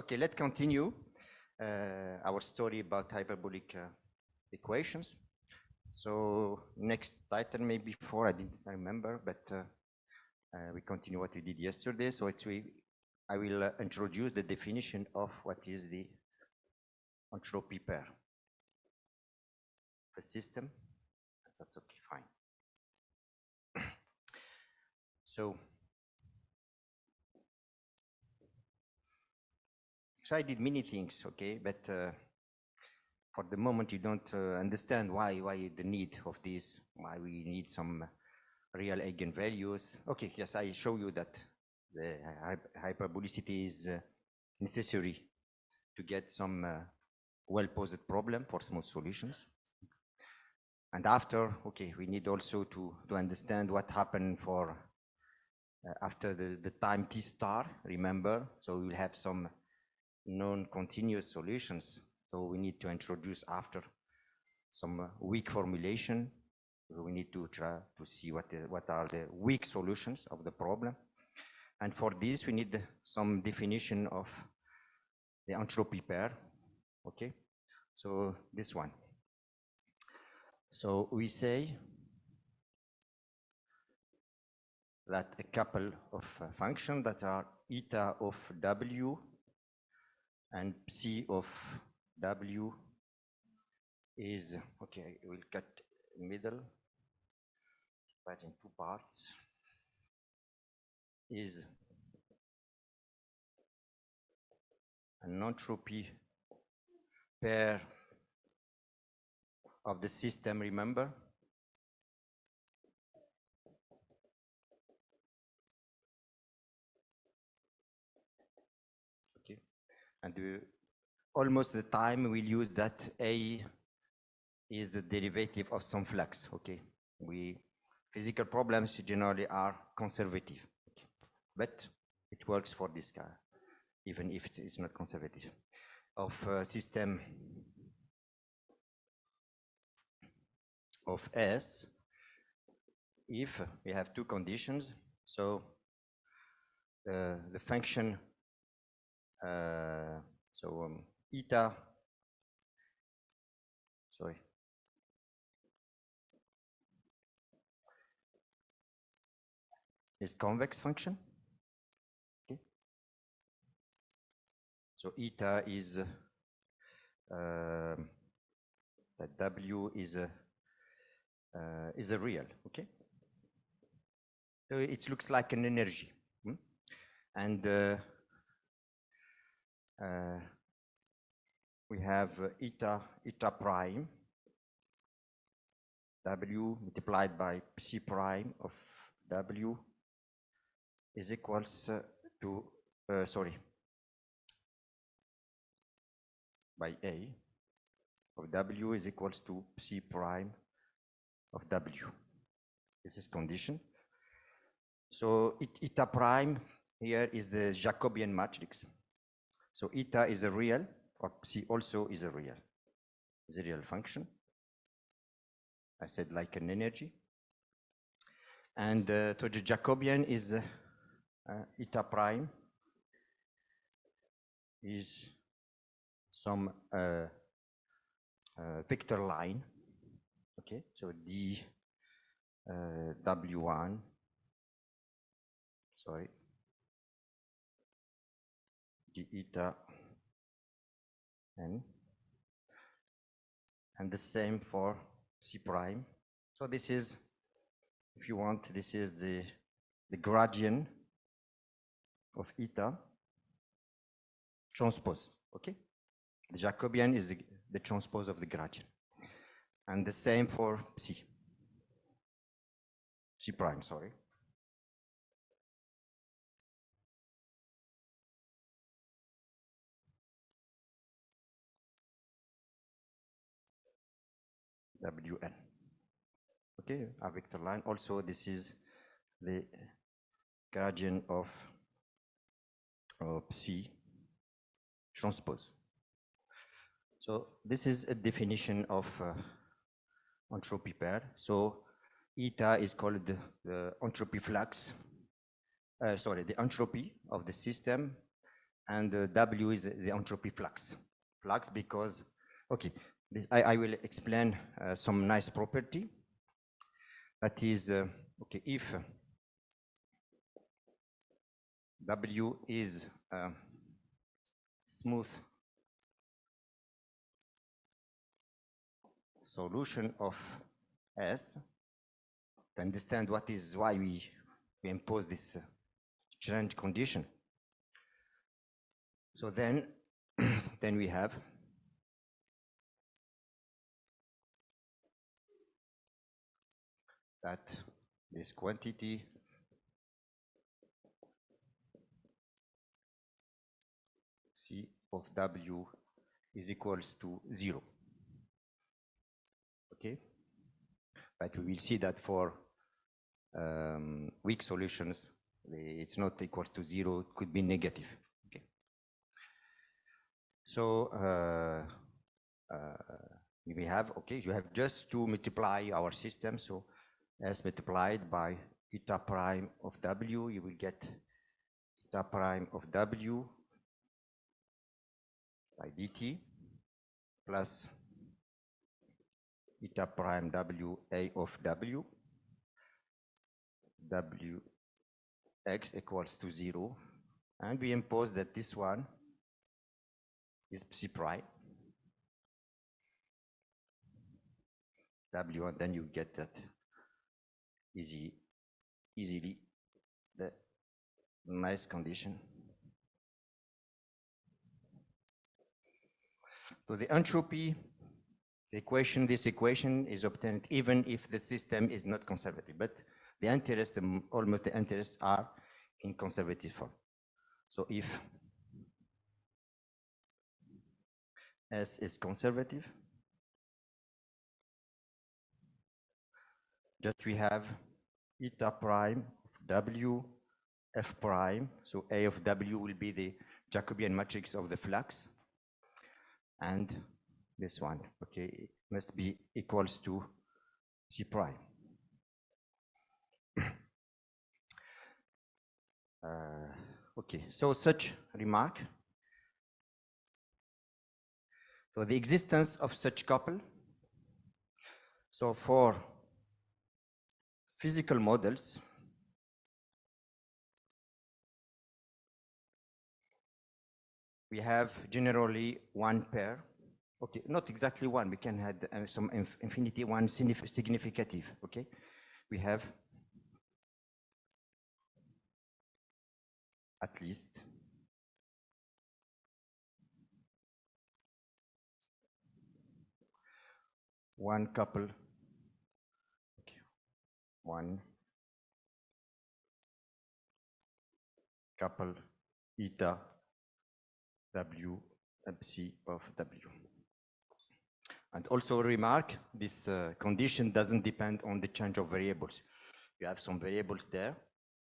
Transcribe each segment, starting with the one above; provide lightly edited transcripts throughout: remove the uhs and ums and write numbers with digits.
Okay, let's continue our story about hyperbolic equations. So next title, maybe 4, I didn't remember, but we continue what we did yesterday. So I will introduce the definition of what is the entropy pair. The system, that's okay, fine. So I did many things, okay, but for the moment you don't understand why the need of this, why we need some real eigenvalues. Okay, yes, I show you that the hyperbolicity is necessary to get some well-posed problem for smooth solutions. And after, okay, we need also to understand what happened for after the time t star, remember? So we will have some non-continuous solutions. So we need to introduce after some weak formulation. We need to try to see what are the weak solutions of the problem. And for this, we need some definition of the entropy pair, okay? So this one. So we say that a couple of functions that are eta of w and psi of w is, okay, we'll cut middle, but in 2 parts, is an entropy pair of the system, remember? Okay, and almost the time we'll use that A is the derivative of some flux, okay? Physical problems generally are conservative, okay? But it works for this guy, even if it's not conservative. Of system of S, if we have 2 conditions, so the function, eta, sorry, is convex function, okay? So eta is that W is a real, okay? So it looks like an energy, and we have eta prime W multiplied by psi prime of W is equals to, by A of W is equals to psi prime of W. This is condition. So eta prime here is the Jacobian matrix. So eta is a real, or psi also is a real. It's a real function. I said like an energy. And so the Jacobian is eta prime is some vector line, okay? So d w1, sorry, d eta n, and the same for psi prime. So this is, if you want, this is the gradient of eta transpose, okay? The Jacobian is the transpose of the gradient. And the same for psi prime, sorry. Wn. Okay, a vector line. Also, this is the gradient of psi transpose. So this is a definition of entropy pair. So eta is called the entropy flux. The entropy of the system and W is the entropy flux. Flux because, okay, I will explain some nice property. That is, okay, if W is smooth solution of S, to understand what is why we impose this change condition. So then, then we have that this quantity C of W is equals to 0. Okay, but we will see that for weak solutions, it's not equal to 0, it could be negative. Okay, so we have, okay, you have just to multiply our system, so S multiplied by eta prime of W, you will get eta prime of W by dt plus eta prime W A of W, W x equals to 0, and we impose that this one is C prime W, and then you get that easily the nice condition. So the entropy equation, this equation is obtained even if the system is not conservative, but the interest, almost the interests are in conservative form. So if S is conservative, just we have eta prime of W F prime, so A of W will be the Jacobian matrix of the flux, and this one, okay, it must be equals to C prime. Okay, so such remark. So the existence of such couple. So for physical models, we have generally one pair. Okay, not exactly one, we can have some infinity one significative, okay? We have at least one couple, okay, one couple eta W MC of W. And also remark, this condition doesn't depend on the change of variables. You have some variables there,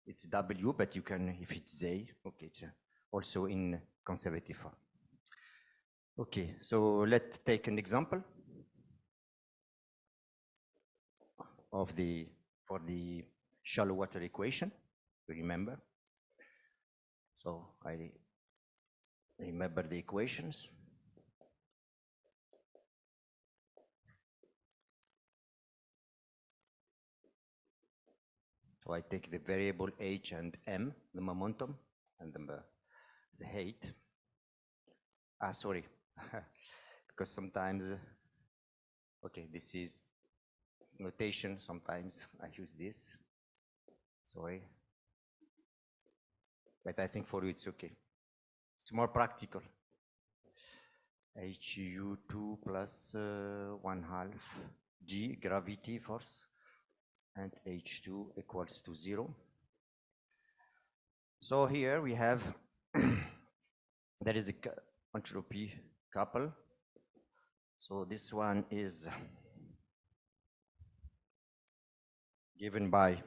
it's W, but you can, if it's Z, okay, it's also in conservative form. Okay, so let's take an example of for the shallow water equation, remember. So I remember the equations. So I take the variable h and m, the momentum, and the height. Ah, sorry, because sometimes, okay, this is notation, sometimes I use this, sorry. But I think for you it's okay. It's more practical. HU2 plus 1/2 G, gravity force, and H2 equals to 0. So here we have, there is a entropy couple. So this one is given by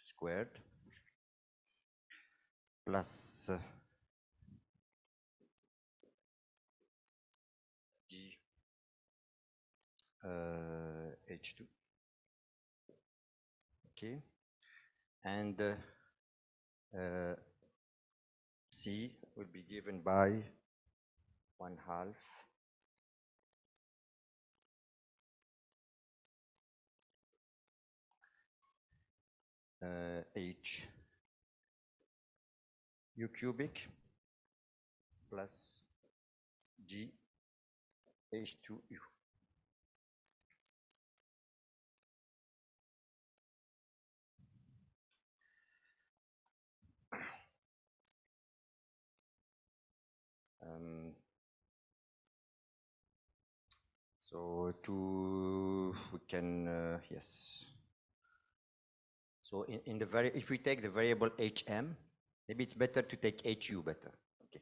squared plus G H2. Okay, and C will be given by 1/2 H U cubic plus G H2U. So we can yes. So in the if we take the variable HM, maybe it's better to take HU better, okay?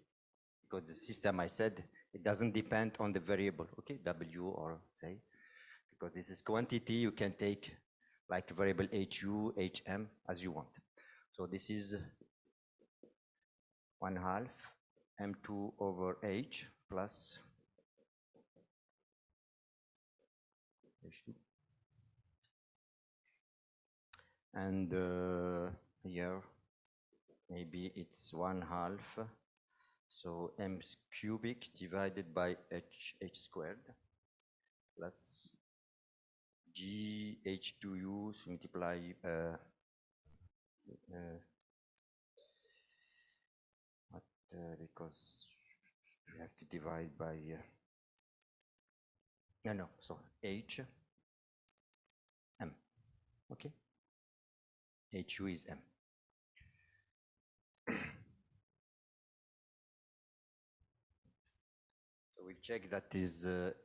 Because the system, I said, it doesn't depend on the variable, okay? W or say, because this is quantity, you can take like variable HU, HM as you want. So this is 1/2 M2 over H plus H2. And here, maybe it's 1/2. So M cubic divided by H squared plus G H2U multiply because we have to divide by no, so H M, okay? HU is M. So we check that is the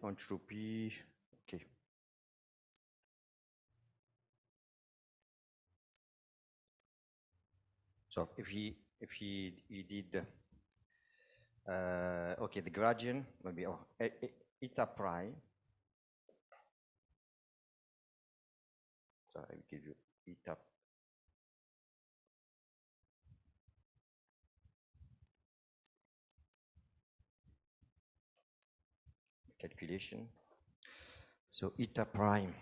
entropy, okay. So if he did okay, the gradient will be eta prime. So I will give you eta calculation. So eta prime,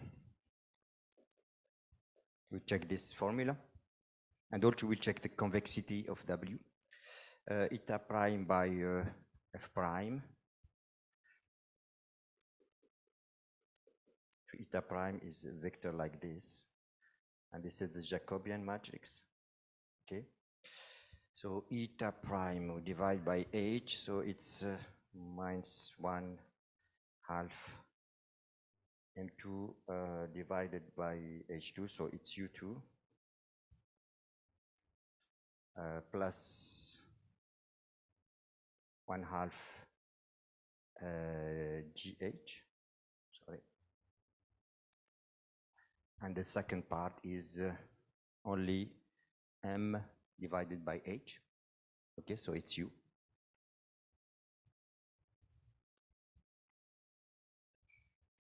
we check this formula, and also we check the convexity of W. Eta prime by F prime. So eta prime is a vector like this, and this is the Jacobian matrix. Okay. So eta prime we divide by H, so it's minus 1/2 M2 divided by H2, so it's U2 plus 1/2 GH, sorry. And the second part is only M divided by H. Okay, so it's U.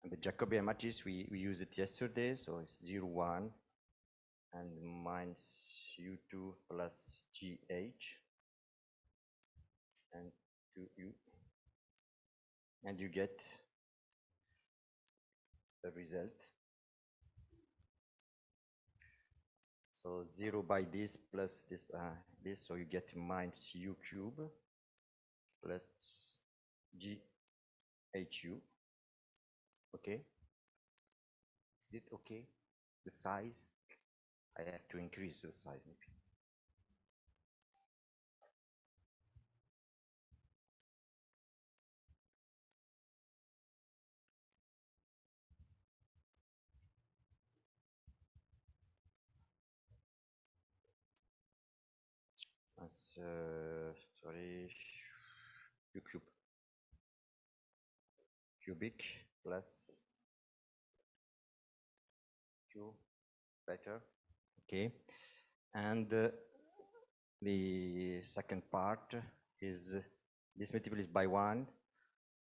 And the Jacobian matrix, we used it yesterday, so it's 0, 1, and minus U2 plus GH, and 2U. And you get the result. So 0 by this plus this, so you get minus U cube plus GHU. Okay? Is it okay? The size? I have to increase the size maybe. Sorry, U cube. Cubic plus Q, better. Okay. And the second part is this multiplies by 1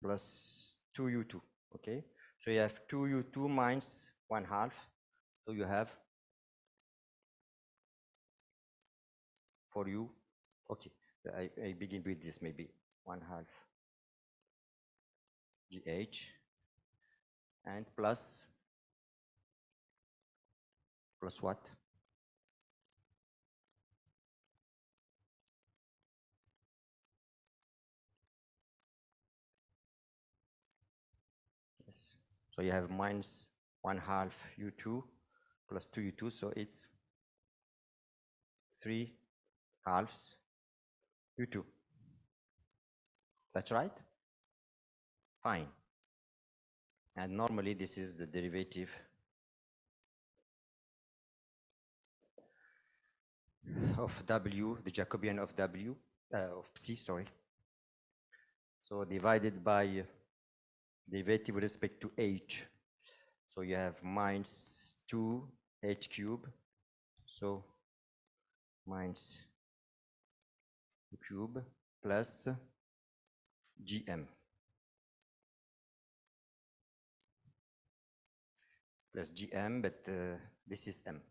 plus 2U2. Okay. So you have 2U2 minus 1/2. So you have 4U. Okay. I begin with this maybe 1/2 GH and plus what? Yes. So you have minus 1/2 U2 plus 2 U2, so it's 3/2 U2. That's right? Fine. And normally this is the derivative of W, the Jacobian of W, of C, sorry. So divided by derivative with respect to H. So you have minus 2H cube. So minus 2 cube plus GM. Plus GM, but this is M.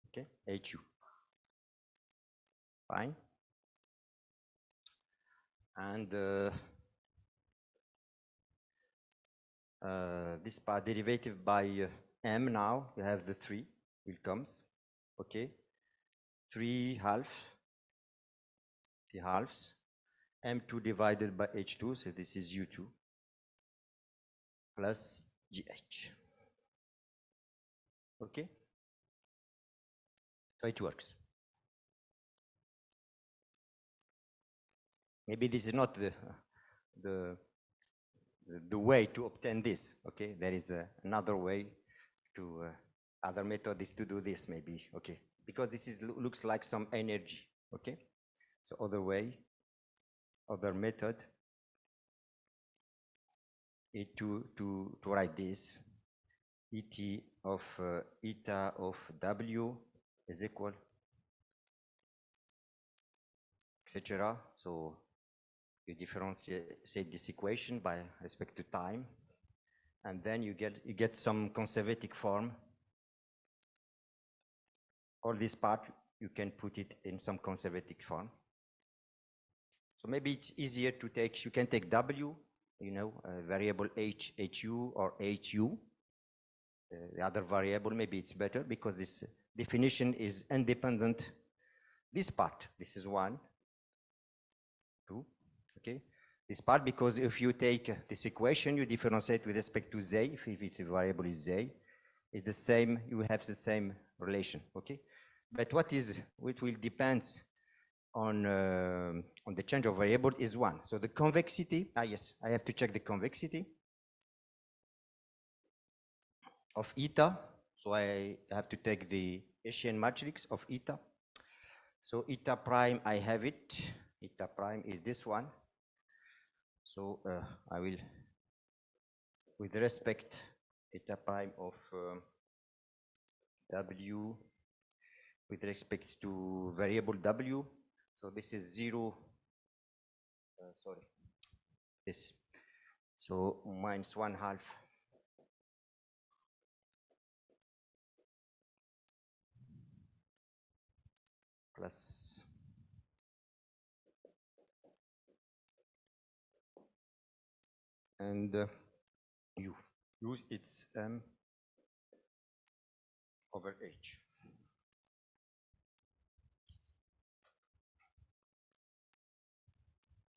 Okay, HU. Fine. And this part derivative by M now, you have the 3, it comes. Okay, 3/2, M2 divided by H2, so this is U2, plus GH. Okay, so it works. Maybe this is not the way to obtain this. Okay, there is another way to other method is to do this maybe. Okay, because this is looks like some energy. Okay, so other way, other method is to write this. Et of eta of W is equal, etc. So you differentiate this equation by respect to time, and then you get some conservative form. All this part you can put it in some conservative form. So maybe it's easier to take. You can take W, you know, variable HU or HU. The other variable, maybe it's better because this definition is independent. This part, this is 1, 2, okay? This part, because if you take this equation, you differentiate with respect to Z, if its variable is Z, it's the same, you have the same relation, okay? But what will depend on the change of variable is 1. So the convexity, yes, I have to check the convexity of eta. So I have to take the Hessian matrix of eta. So eta prime, I have it. Eta prime is this one. So I will, with respect, eta prime of W with respect to variable W. So this is 0, sorry, this. So minus 1/2 plus and U it's M over H.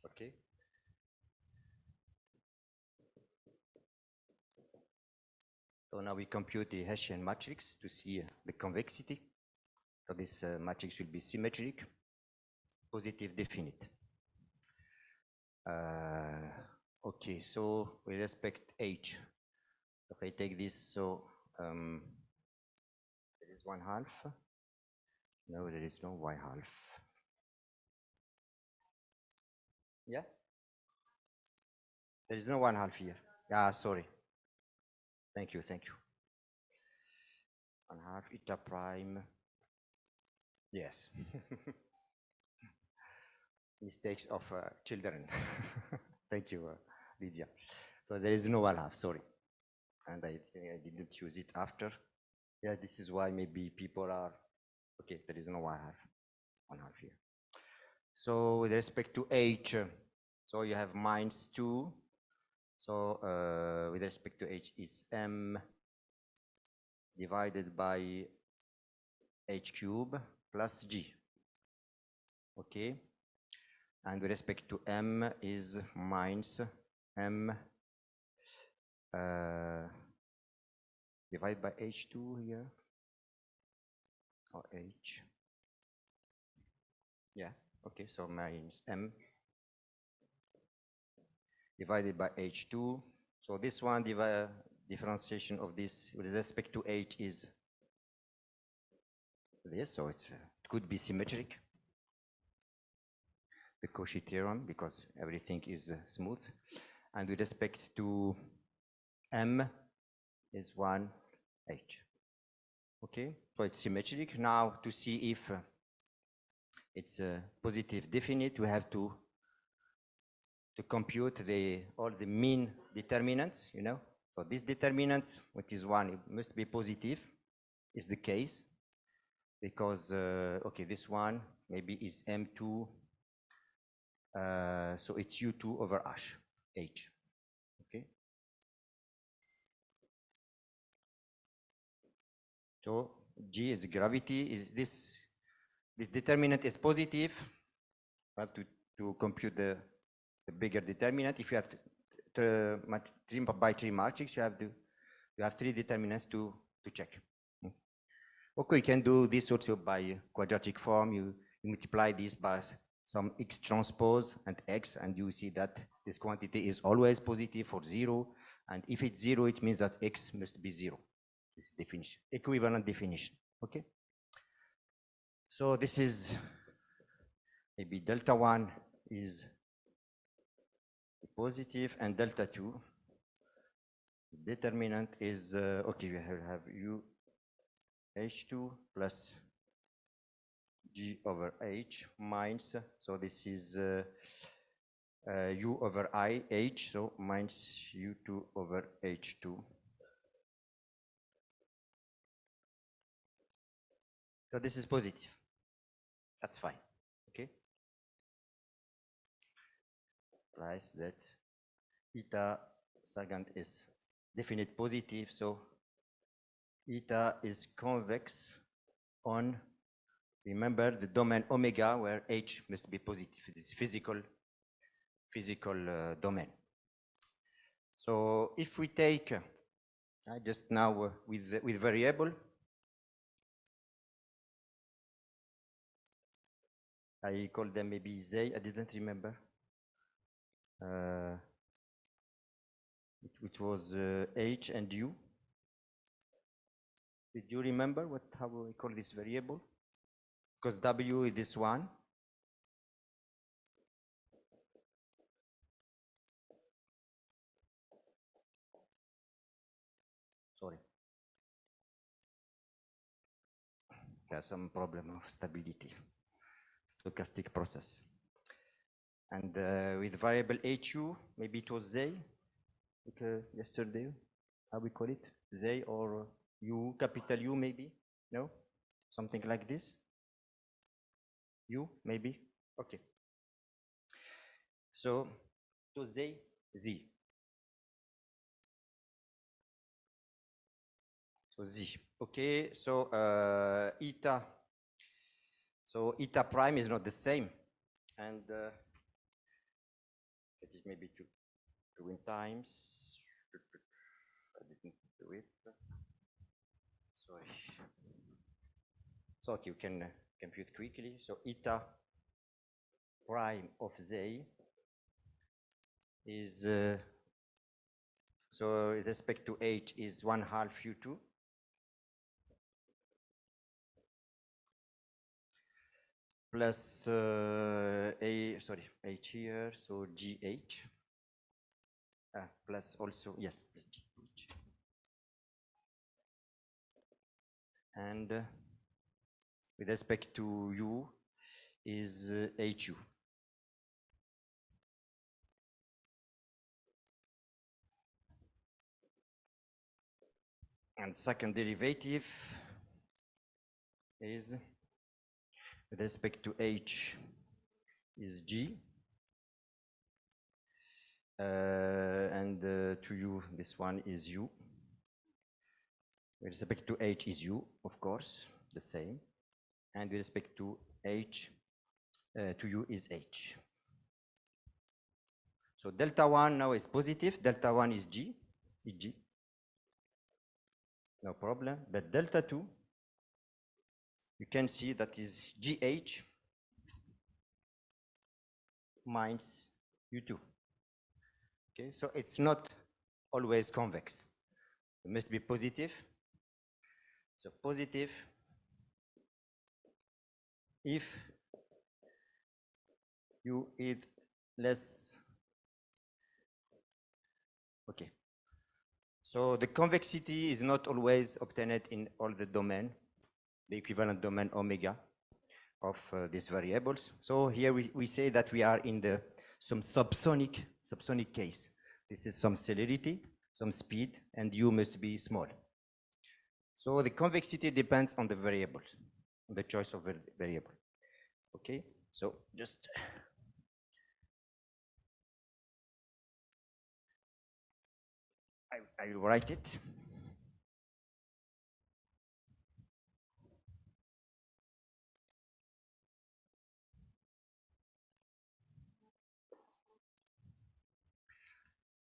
Okay. So now we compute the Hessian matrix to see the convexity. So this matrix will be symmetric, positive definite. Okay, so we respect H. If I take this, so there is 1/2. No, there is no y/2. Yeah? There is no 1/2 here. Ah, sorry. Thank you, thank you. 1/2 eta prime. Yes. Mistakes of children. Thank you, Lydia. So there is no 1/2, sorry. And I didn't use it after. Yeah, this is why maybe people are, okay, there is no 1/2 here. So with respect to H, so you have minus 2 So with respect to h is m divided by h cube plus g. Okay. And with respect to m is minus m divided by h2 here, or h. Yeah, okay, so minus m divided by h2. So this one, differentiation of this with respect to h is this, so it could be symmetric, the Cauchy theorem, because everything is smooth. And with respect to m is 1h. Okay, so it's symmetric. Now to see if it's a positive definite, we have to compute all the mean determinants, you know. So this determinant, which is 1, it must be positive, is the case, because, okay, this one maybe is m2, so it's u2 over h, okay. So G is gravity, is this determinant is positive, we have to compute the bigger determinant. If you have 3 by 3 matrix, you have 3 determinants to check. Okay, you can do this also by quadratic form. You multiply this by some x transpose and x, and you see that this quantity is always positive for 0. And if it's 0, it means that x must be 0. This definition, equivalent definition. Okay. So this is maybe delta 1 is positive, and delta 2 determinant is okay. We have u h2 plus g over h minus, so this is u over I h, so minus u2 over h2. So this is positive. That's fine. Okay. Implies that eta second is definite positive, so eta is convex on, remember, the domain omega where h must be positive. It is physical domain. So if we take just now with variable, I call them maybe they, I didn't remember. It was h and u. Did you remember how we call this variable? Because w is this one. Sorry. There's some problem of stability, stochastic process. And with variable hu, maybe it was they, like yesterday, how we call it? They or u, capital U maybe? No? Something like this? U, maybe? Okay. So they, z. So z. Okay, so eta. So eta prime is not the same. And it is maybe 2 in times. I didn't do it. Sorry. So okay, you can compute quickly. So eta prime of z is so with respect to h is 1/2 u2 plus h here, so gh plus also, yes, plus gh. And with respect to u is hu. And second derivative is with respect to h is g, And to u, this one is u. With respect to h is u, of course, the same. And with respect to h, to u is h. So delta 1 now is positive, delta 1 is g, no problem. But delta 2, you can see that is gh minus u2. Okay, so it's not always convex. It must be positive. So positive if u is less. Okay. So the convexity is not always obtained in all the domain, the equivalent domain omega of these variables. So here we say that we are in some subsonic case. This is some celerity, some speed, and u must be small. So the convexity depends on the variable, on the choice of variable. Okay, so just I will write it.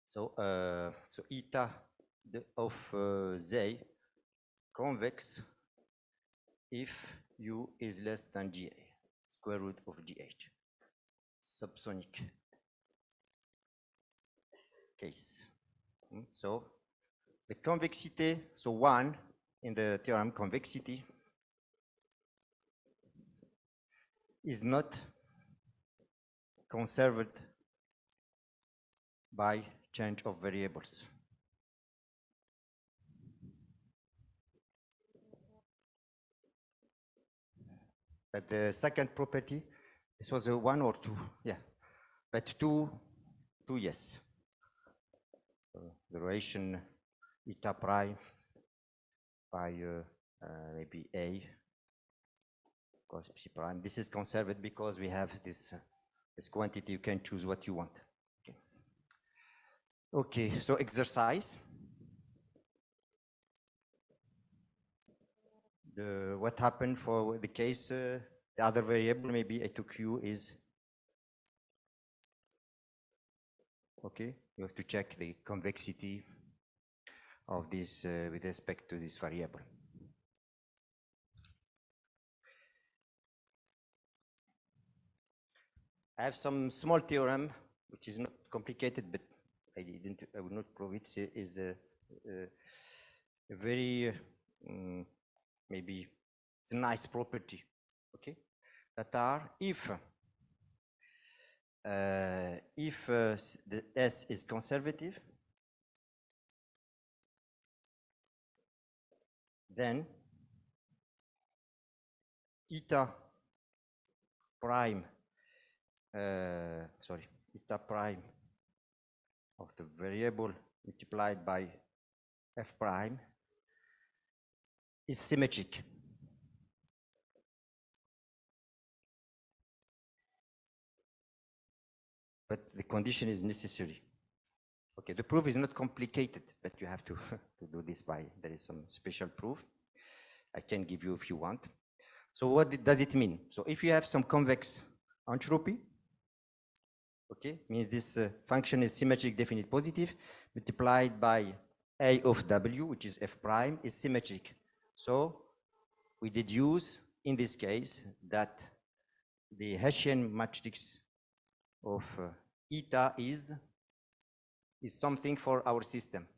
So eta of z convex if u is less than ga, square root of gh, subsonic case. So the convexity, so 1 in the theorem convexity is not conserved by change of variables. But the second property, this was a 1 or 2, yeah. But 2, yes. The relation eta prime by maybe a cos psi prime. This is conserved because we have this quantity. You can choose what you want. Okay, so exercise. What happened for the case, the other variable, maybe a to q is, okay, you have to check the convexity of this with respect to this variable. I have some small theorem, which is not complicated, but I will not prove it. Is a very maybe it's a nice property, okay? That are if the S is conservative, then eta prime, eta prime of the variable multiplied by f prime is symmetric. But the condition is necessary. Okay, the proof is not complicated, but you have to, to do this by, there is some special proof. I can give you if you want. So what does it mean? So if you have some convex entropy, okay, means this function is symmetric definite positive, multiplied by a of w, which is f prime, is symmetric. So we deduce, in this case, that the Hessian matrix of eta is something for our system.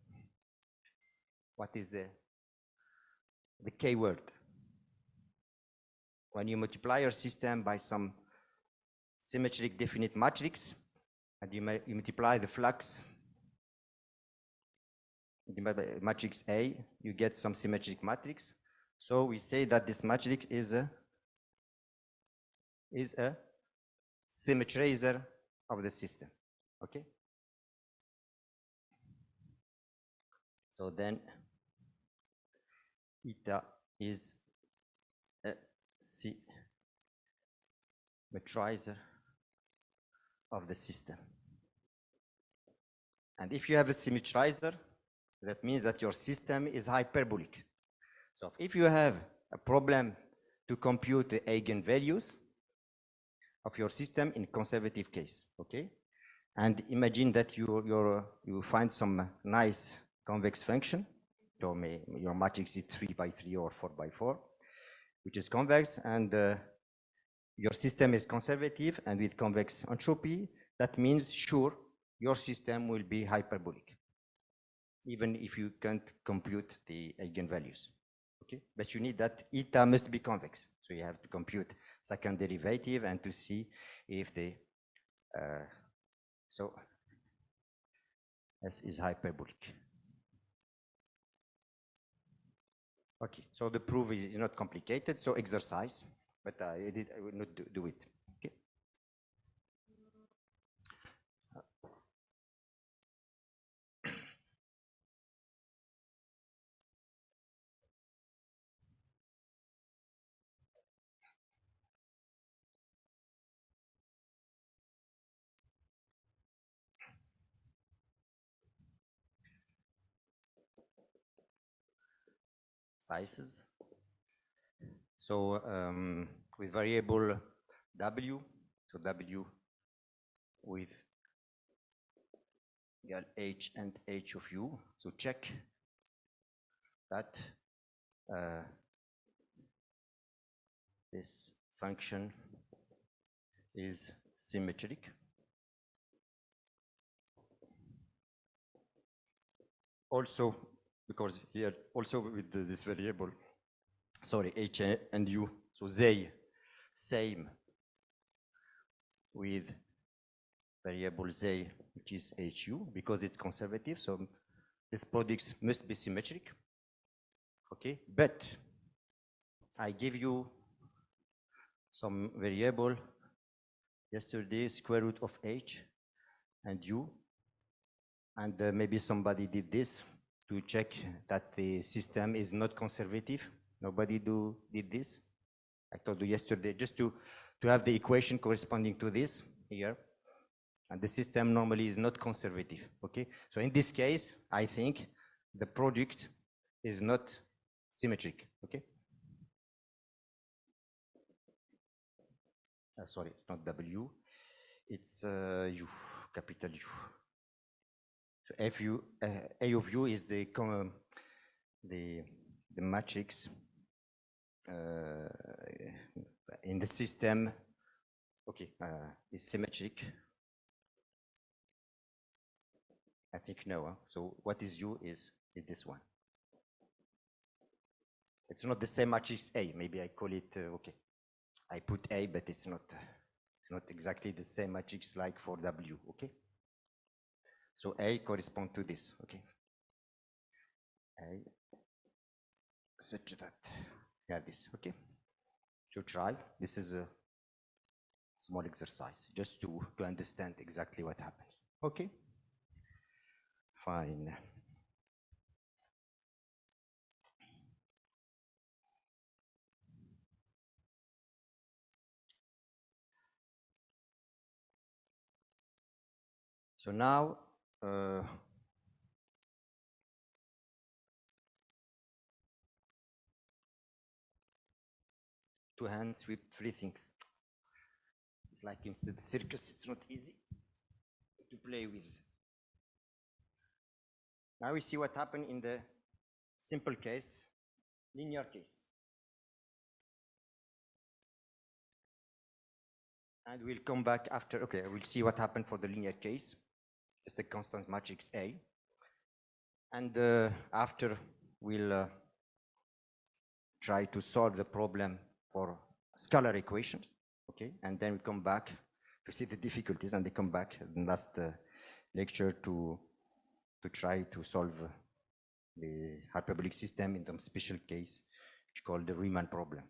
What is the K word? When you multiply your system by some symmetric definite matrix, and you multiply the flux matrix A, you get some symmetric matrix. So we say that this matrix is a symmetrizer of the system. Okay. So then eta is a symmetrizer of the system. And if you have a symmetrizer, that means that your system is hyperbolic. So if you have a problem to compute the eigenvalues of your system in conservative case, okay? And imagine that you find some nice convex function. So your matrix is 3 by 3 or 4 by 4, which is convex, and your system is conservative and with convex entropy. That means, sure, your system will be hyperbolic, even if you can't compute the eigenvalues. Okay, but you need that eta must be convex. So you have to compute second derivative and to see if the so S is hyperbolic. Okay, so the proof is not complicated, so exercise, but I will not do it. Okay. Sizes. So with variable W, so W with equal H and H of U. So check that this function is symmetric. Also, because here also with this variable, sorry, H and U, so they same with variable Z, which is HU, because it's conservative, so this product must be symmetric. Okay, but I give you some variable yesterday, square root of H and U, and maybe somebody did this to check that the system is not conservative. Nobody did this. I told you yesterday just to have the equation corresponding to this here. And the system normally is not conservative, okay? So in this case, I think the product is not symmetric, okay? Sorry, it's not W, it's U, capital U. So FU, A of U is the matrix in the system, okay, is symmetric. I think no. So what is U is this one. It's not the same matrix A. Maybe I call it okay. I put A, but it's not exactly the same matrix like for W. Okay. So A corresponds to this. Okay. A such that yeah this. Okay. So try. This is a small exercise just to understand exactly what happens. Okay. Fine. So now two hands with three things. It's like instead of circus, it's not easy to play with. Now we see what happened in the simple case, linear case. And we'll come back after, okay, we'll see what happened for the linear case. Just a constant matrix A. And after we'll try to solve the problem for scalar equations, okay? And then we come back to see the difficulties and they come back in the last lecture to try to solve the hyperbolic system in some special case, which is called the Riemann problem.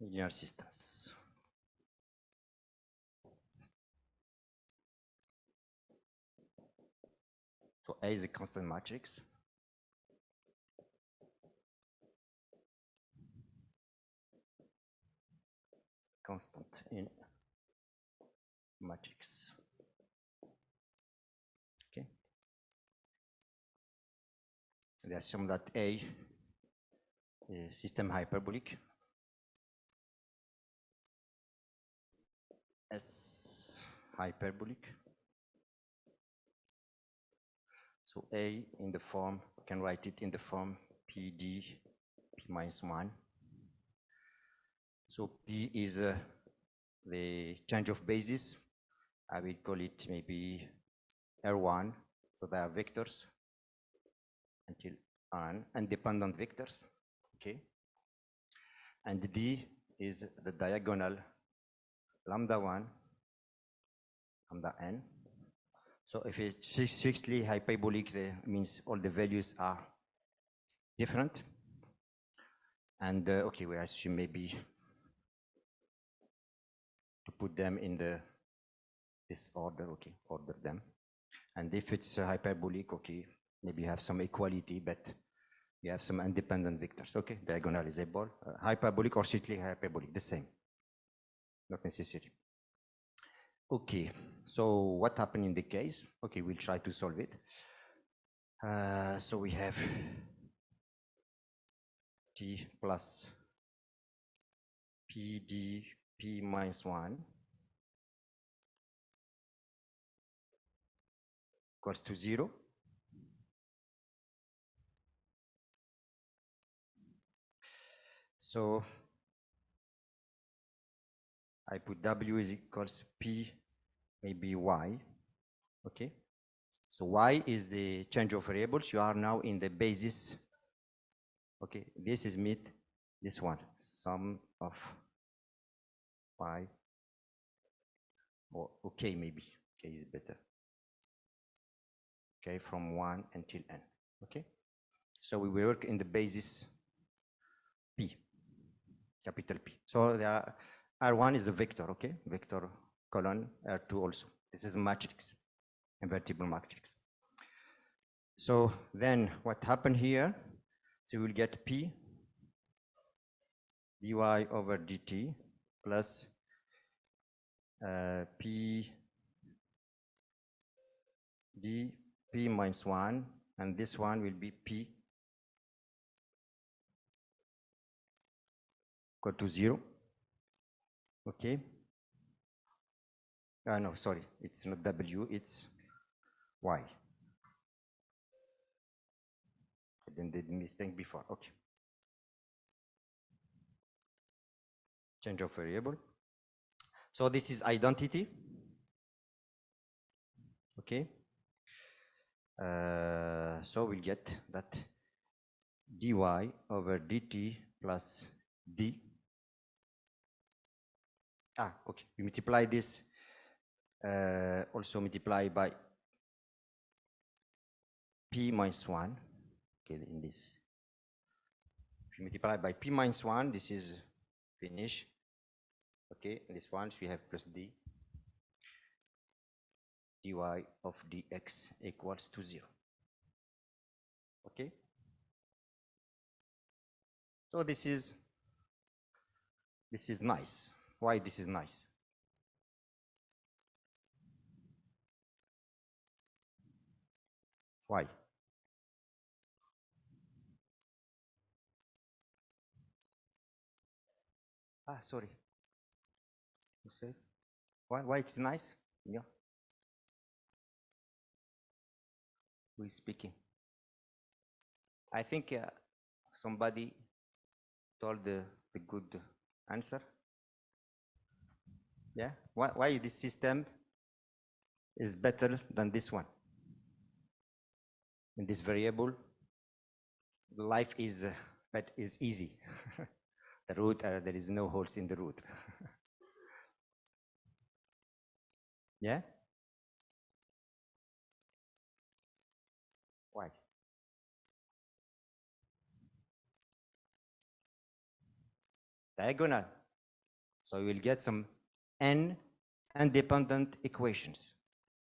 linear systems. So A is a constant matrix. Constant in matrix. Okay. And assume that A is system hyperbolic. S hyperbolic. So A in the form, we can write it in the form PD P minus 1. So P is the change of basis. I will call it maybe R1. So they are vectors until N, independent vectors. Okay. And D is the diagonal lambda 1, lambda n. So if it's strictly hyperbolic, that means all the values are different. And okay, we assume maybe to put them in this order, okay, order them. And if it's hyperbolic, okay, maybe you have some equality, but you have some independent vectors. Okay, diagonalizable, hyperbolic or strictly hyperbolic, the same, not necessary. Okay, so what happened in the case? Okay, we'll try to solve it. So we have T plus PD P minus 1 equals to 0. So I put W is equals P, maybe Y, okay? So Y is the change of variables. You are now in the basis, okay? This is meet this one, sum of Y, or okay, maybe, okay is better. Okay, from 1 until n, okay? So we work in the basis P, capital P. So there are, R1 is a vector, okay? Vector colon, R2 also. This is a matrix, invertible matrix. So then what happened here? So we'll get P dy over dt plus P d P minus 1, and this one will be P equal to 0. Okay. No, sorry, it's not W, it's Y. I did mistake before. Okay. Change of variable. So this is identity. Okay. So we'll get that dy over dt plus d. Okay. We multiply this. Also multiply by P minus 1. Okay, in this. If you multiply by P minus 1, this is finish. Okay, in this one, so we have plus d. Dy of dx equals to 0. Okay. So this is nice. Why this is nice? Why? Sorry. You say why it's nice? Yeah. Who is speaking? I think somebody told the good answer. Yeah. Why this system is better than this one? In this variable, life is easy. The root, there is no holes in the root. Yeah? Why? Diagonal. So we will get some n independent equations.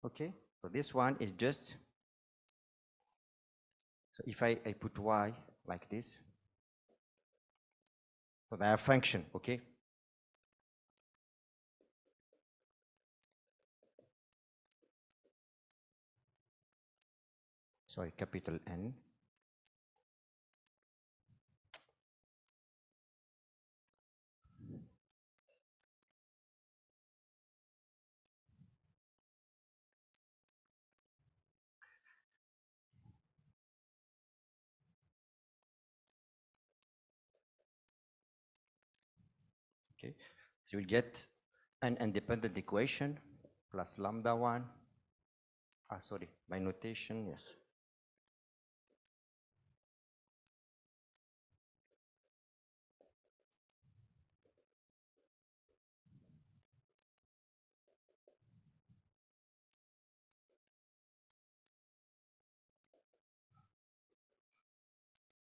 Okay, so this one is just, so if I put y like this, so they are function, okay? Sorry, capital N. Okay, so you'll get an independent equation plus lambda 1. Sorry, my notation, yes.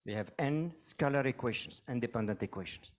We have n scalar equations, independent equations.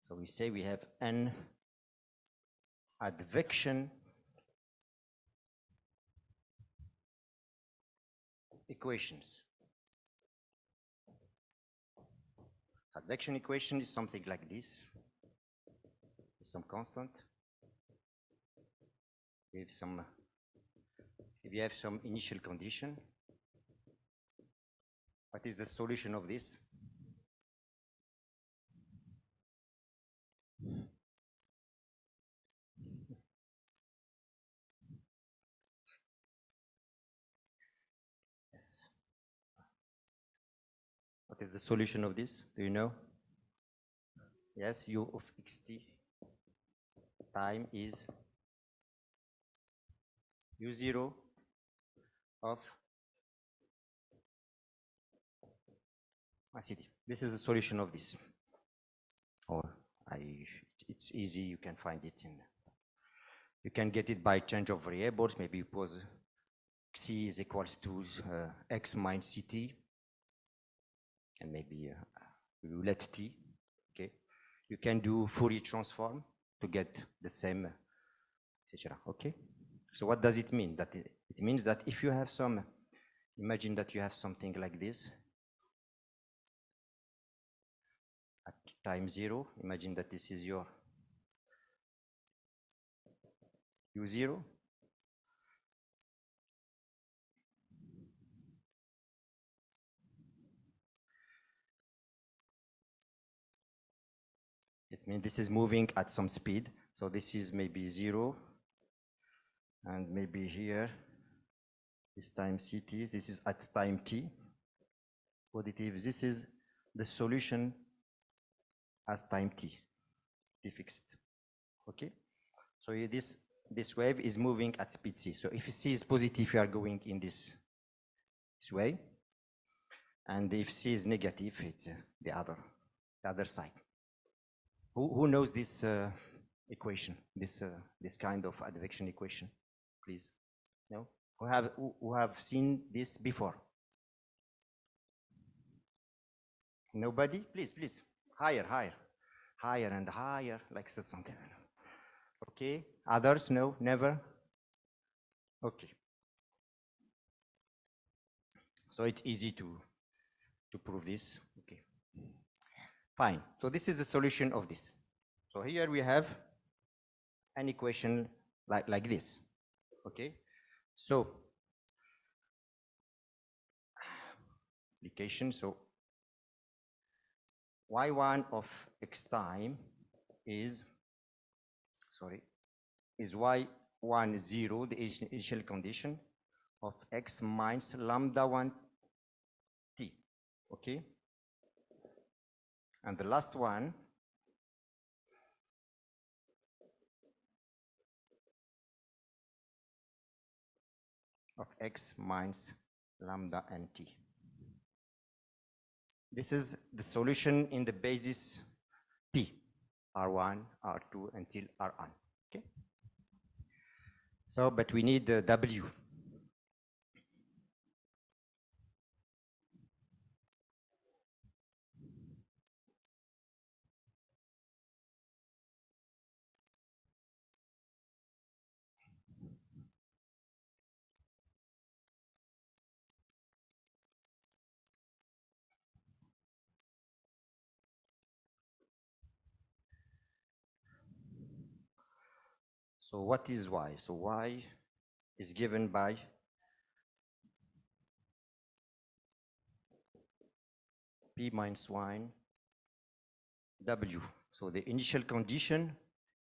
So we say we have n advection equations. Advection equation is something like this, with some constant, with some, if you have some initial condition, what is the solution of this? Yes. What is the solution of this? Do you know? Yes, u of xt time is u0 of ct. This is the solution of this. Or it's easy, you can find it in, you can get it by change of variables, maybe pose c is equals to x minus ct, and maybe we let t, okay? You can do Fourier transform to get the same, etc. Okay? So what does it mean? That it means that if you have some, imagine that you have something like this at time 0. Imagine that this is your u0. It means this is moving at some speed. So this is maybe 0. And maybe here is time ct. This is at time t. Positive. This is the solution as time t fixed. Okay? So this wave is moving at speed c. So if c is positive, you are going in this way. And if c is negative, it's the other side. Who knows this equation, this kind of advection equation, please? No? Who have seen this before? Nobody? Please. Higher and higher, like this. Okay. Others? No, never. Okay. So it's easy to prove this. Okay. Fine. So this is the solution of this. So here we have an equation like this. Okay. So application. So y1 of x time is y 1, 0, the initial condition of x minus lambda 1 t, okay? And the last one of x minus lambda n t. This is the solution in the basis P, R1, R2 until Rn, okay? So, but we need W. So what is y? So y is given by P minus 1 W. So the initial condition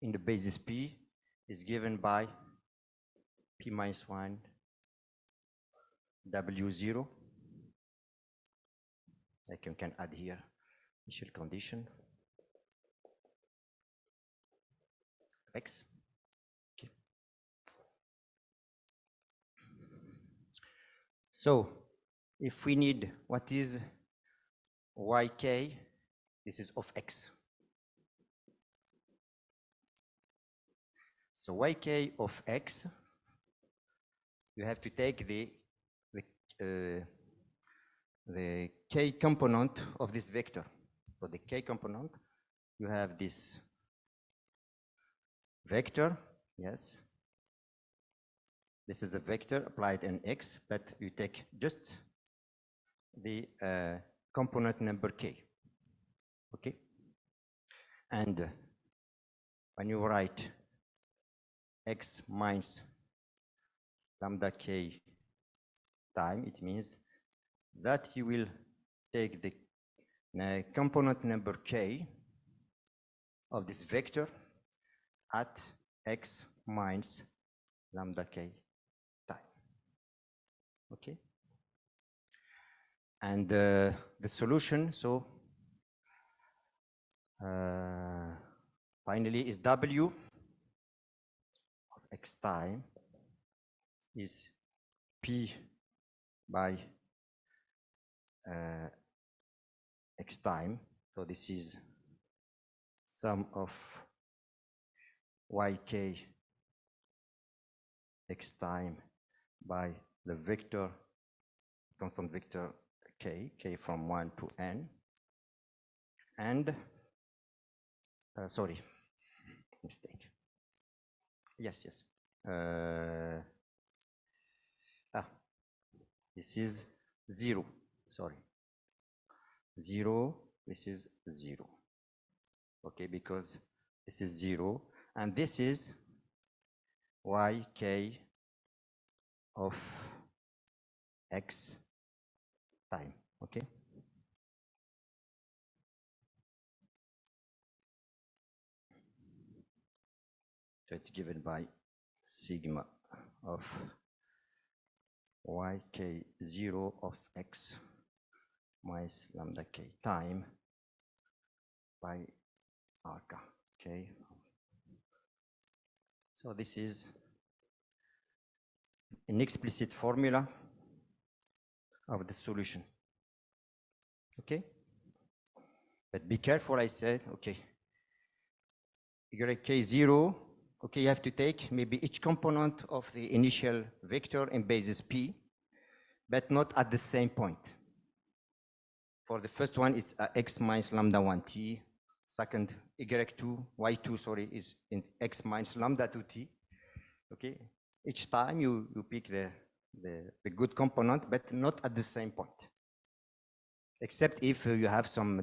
in the basis P is given by P minus 1 W0. I can add here initial condition x. Okay. So if we need what is yk, this is of x. So yk of x, you have to take the k component of this vector. For the k component, you have this vector, yes. This is a vector applied in x, but you take just the component number k, okay? And when you write x minus lambda k time, it means that you will take the component number k of this vector at x minus lambda k time, okay? And the solution, so finally is w of x time is p by x time. So this is sum of yk x time by the vector, constant vector k from 1 to n, and sorry, mistake. Yes. This is 0. Sorry, 0. This is 0. Okay, because this is 0, and this is yk of x time. Okay. So it's given by sigma of yk0 of x minus lambda k time by rk. Okay. So this is an explicit formula of the solution. Okay. But be careful, I said, okay. yk0, okay, you have to take maybe each component of the initial vector in basis P, but not at the same point. For the first one, it's x minus lambda 1t. Second, y2, sorry, is in x minus lambda 2t. Okay. Each time you pick the good component, but not at the same point. Except if you have some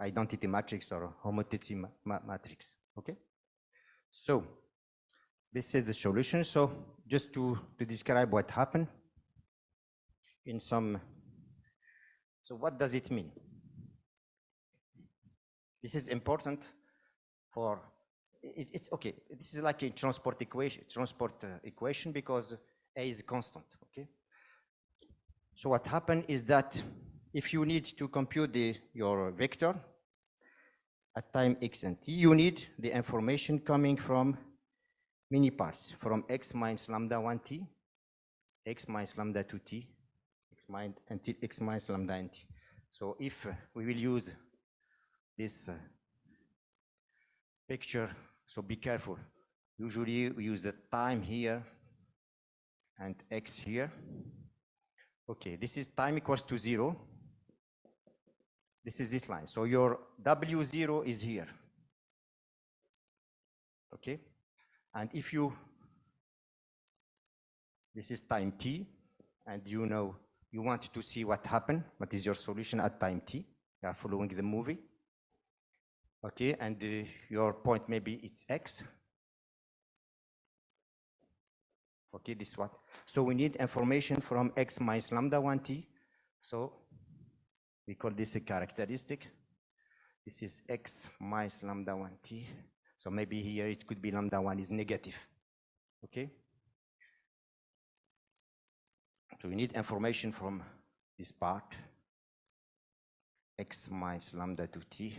identity matrix or homotopy matrix. Okay. So this is the solution. So just to describe what happened in some. So what does it mean? This is important for it's okay. This is like a transport equation because A is constant, okay? So what happened is that if you need to compute your vector at time x and t, you need the information coming from many parts, from x minus lambda 1t, x minus lambda 2t, until x minus lambda n t. So if we will use this picture, so be careful. Usually we use the time here and x here. Okay, this is time equals to 0. This is this line. So your W0 is here. Okay, and if you, this is time t, and you know, you want to see what happened, what is your solution at time t. You are following the movie. Okay, and your point maybe it's x. Okay, this what? So we need information from x minus lambda 1t. So we call this a characteristic. This is x minus lambda 1t. So maybe here it could be lambda 1 is negative. Okay? So we need information from this part, x minus lambda 2t.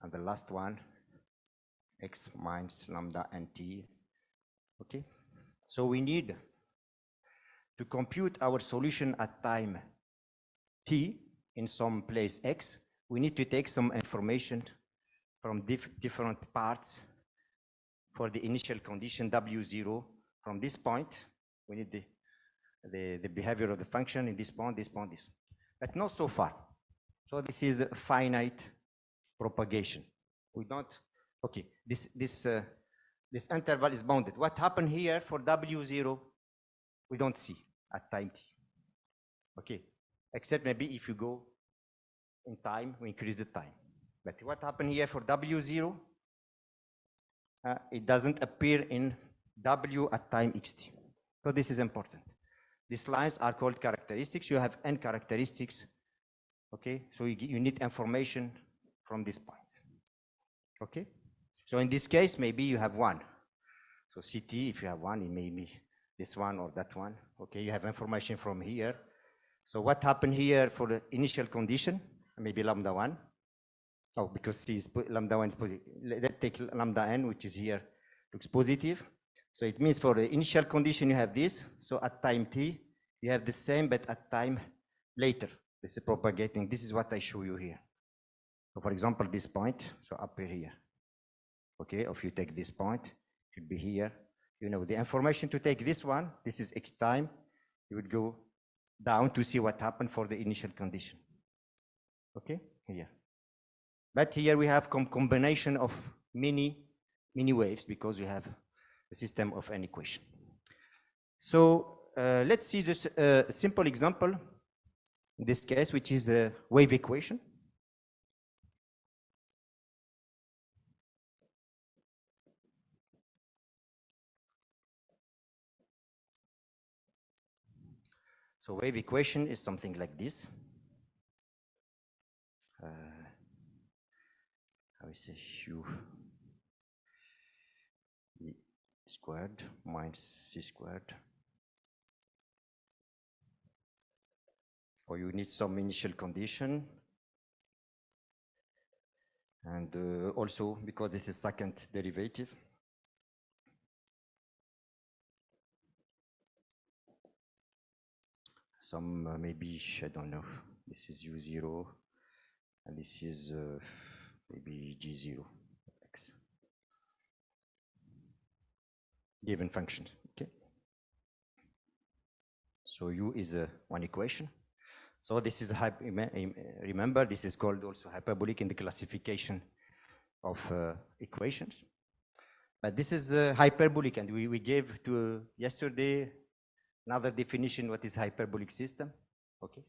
And the last one, x minus lambda nt. Okay? So we need to compute our solution at time t in some place x. We need to take some information from different parts for the initial condition W0 from this point. We need the behavior of the function in this point, this. But not so far. So this is finite propagation. We don't, okay, this interval is bounded. What happened here for W0, we don't see at time t. Okay, except maybe if you go in time, we increase the time. But what happened here for W0, it doesn't appear in W at time xt. So this is important. These lines are called characteristics. You have n characteristics. Okay, so you need information from these points. Okay, so in this case, maybe you have one. So CT, if you have one, it may be this one or that one. Okay, you have information from here. So what happened here for the initial condition? Maybe lambda 1. Oh, because C is lambda 1 is positive. Let's take lambda n, which is here, looks positive. So it means for the initial condition, you have this. So at time t, you have the same, but at time later. This is propagating. This is what I show you here. So for example, this point, so up here. Okay, if you take this point, it should be here. You know, the information to take this one, this is x time. You would go down to see what happened for the initial condition. Okay, here. But here we have combination of many waves because we have a system of n equation. So let's see this simple example in this case, which is a wave equation. So wave equation is something like this. How is it? U e squared minus c squared. Or you need some initial condition. And also because this is second derivative. Some maybe, I don't know, this is U0, and this is maybe G0, X. Given function, okay? So U is one equation. So this is, remember, this is called also hyperbolic in the classification of equations. But this is hyperbolic, and we gave to yesterday another definition, what is hyperbolic system, okay?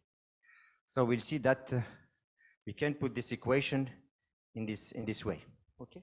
So we'll see that we can put this equation in this way, okay?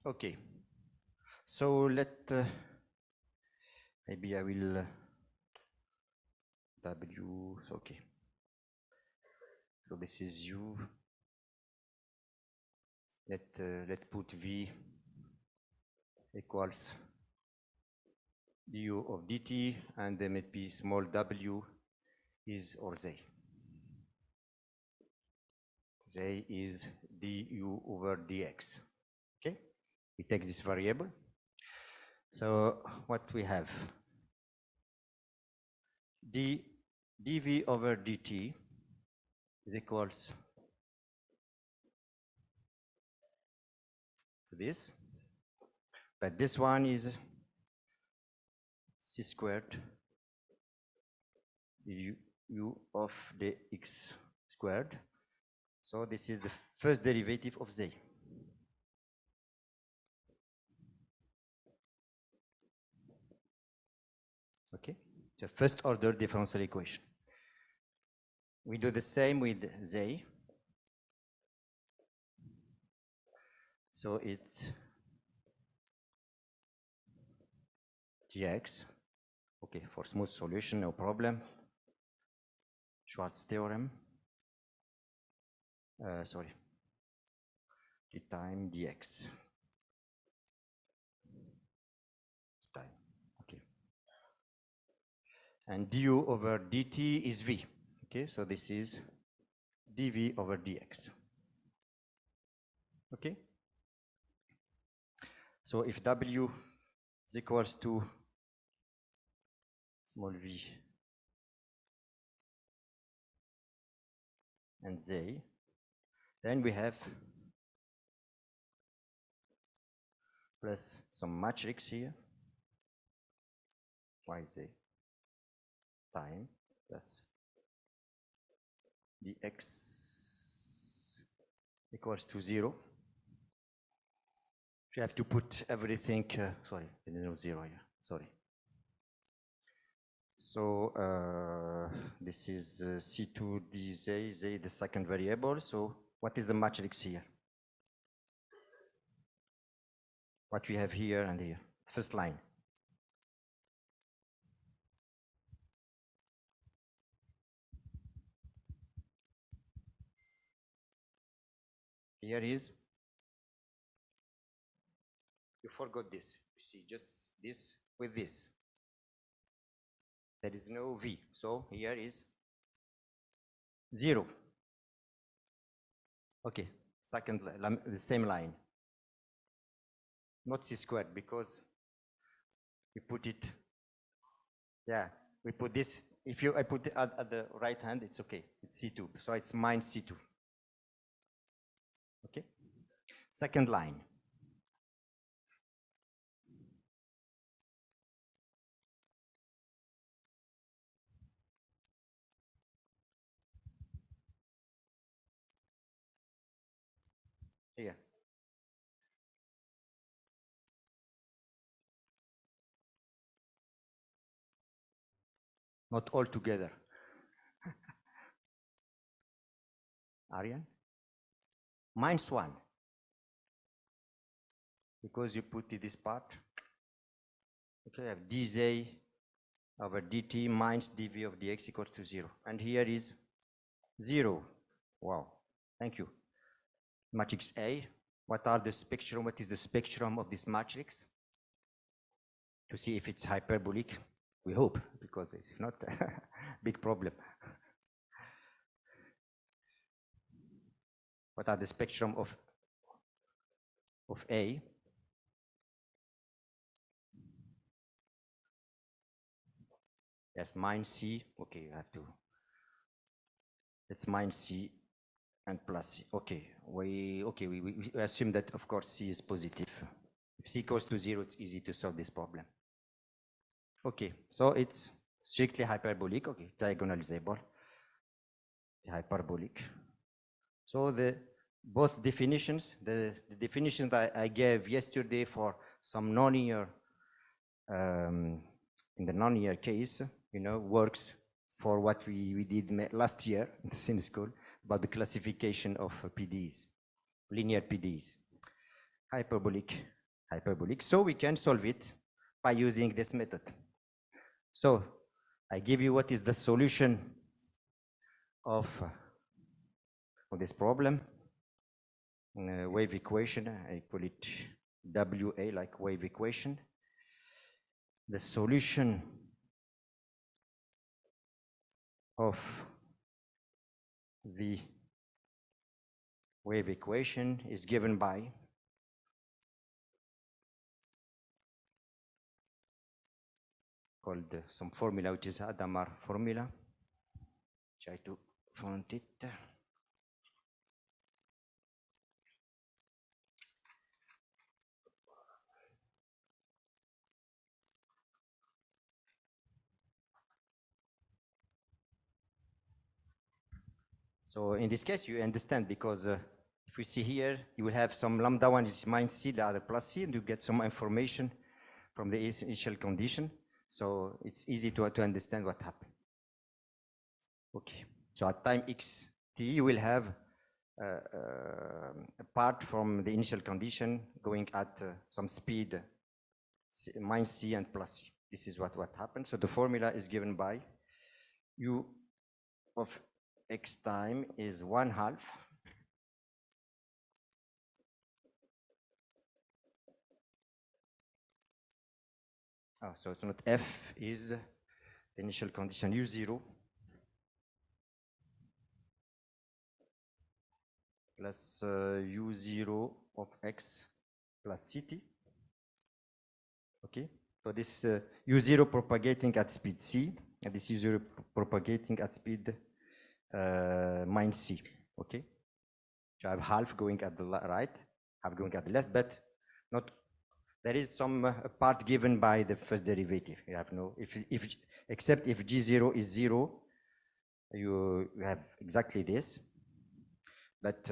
Okay. So maybe I will W. Okay. So this is U. Let's put V equals du of dt, and then it be small w is or z. Z is du over dx. Okay, we take this variable. So what we have, dv over dt is equals to this, but this one is c squared u of dx squared. So this is the first derivative of z. Okay, the first order differential equation. We do the same with z. So it's dx. Okay, for smooth solution, no problem. Schwarz theorem. Sorry. D time dx. Time. Okay. And du over dt is v. Okay, so this is dv over dx. Okay. So if w is equals to small v and z, then we have plus some matrix here, yz time plus dx equals to 0. You have to put everything, sorry, I didn't know 0 here, sorry. So this is C2 dz, z the second variable. So what is the matrix here? What we have here and here, first line. Here is, you forgot this, you see just this with this. There is no V, so here is 0. Okay, second, the same line. Not C squared, because we put it, yeah, we put this, if I put it at the right hand, it's okay, it's C2, so it's minus C2. Okay, second line. Here. Not all together. Aryan? -1. Because you put this part. Okay, I have dz over dt minus dv of dx equals to 0. And here is 0. Wow, thank you. Matrix A. What is the spectrum of this matrix? To see if it's hyperbolic. We hope, because it's not a big problem. What are the spectrum of A? Yes, minus C. Okay, you have to. It's minus C and plus C. Okay, we assume that, of course, C is positive. If C goes to 0, it's easy to solve this problem. Okay, so it's strictly hyperbolic. Okay, diagonalizable, hyperbolic. So both definitions, the definition that I gave yesterday for some nonlinear, in the nonlinear case, works for what we did last year in school about the classification of PDEs, linear PDEs. Hyperbolic hyperbolic. So we can solve it by using this method. So I give you what is the solution of this problem. Wave equation, I call it WA, like wave equation. The solution of the wave equation is given by called some formula, which is Hadamard formula. Try to find it. So in this case, you understand, because if we see here, you will have some lambda 1 is minus c, the other plus c, and you get some information from the initial condition. So it's easy to understand what happened. Okay, so at time x t, you will have a part from the initial condition going at some speed minus c and plus c. This is what happened. So the formula is given by u of x time is 1/2 so it's not f, is the initial condition u0 plus u0 of x plus ct. Okay, so this is u0 propagating at speed c, and this u0 propagating at speed minus c. Okay, so I have half going at the right, half going at the left, but not. There is some part given by the first derivative. You have no, except if g0 is 0, you have exactly this. But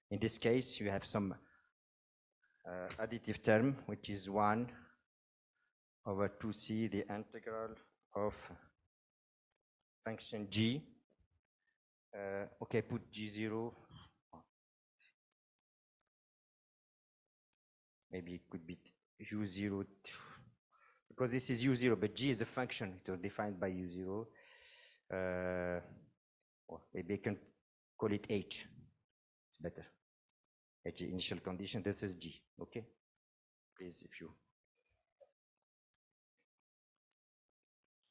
in this case, you have some additive term, which is 1 over 2c, the integral of function g. Okay, put g0. Maybe it could be u0, because this is u0, but g is a function, it was defined by u0. Or maybe I can call it h. It's better. H initial condition. This is g. Okay. Please, if you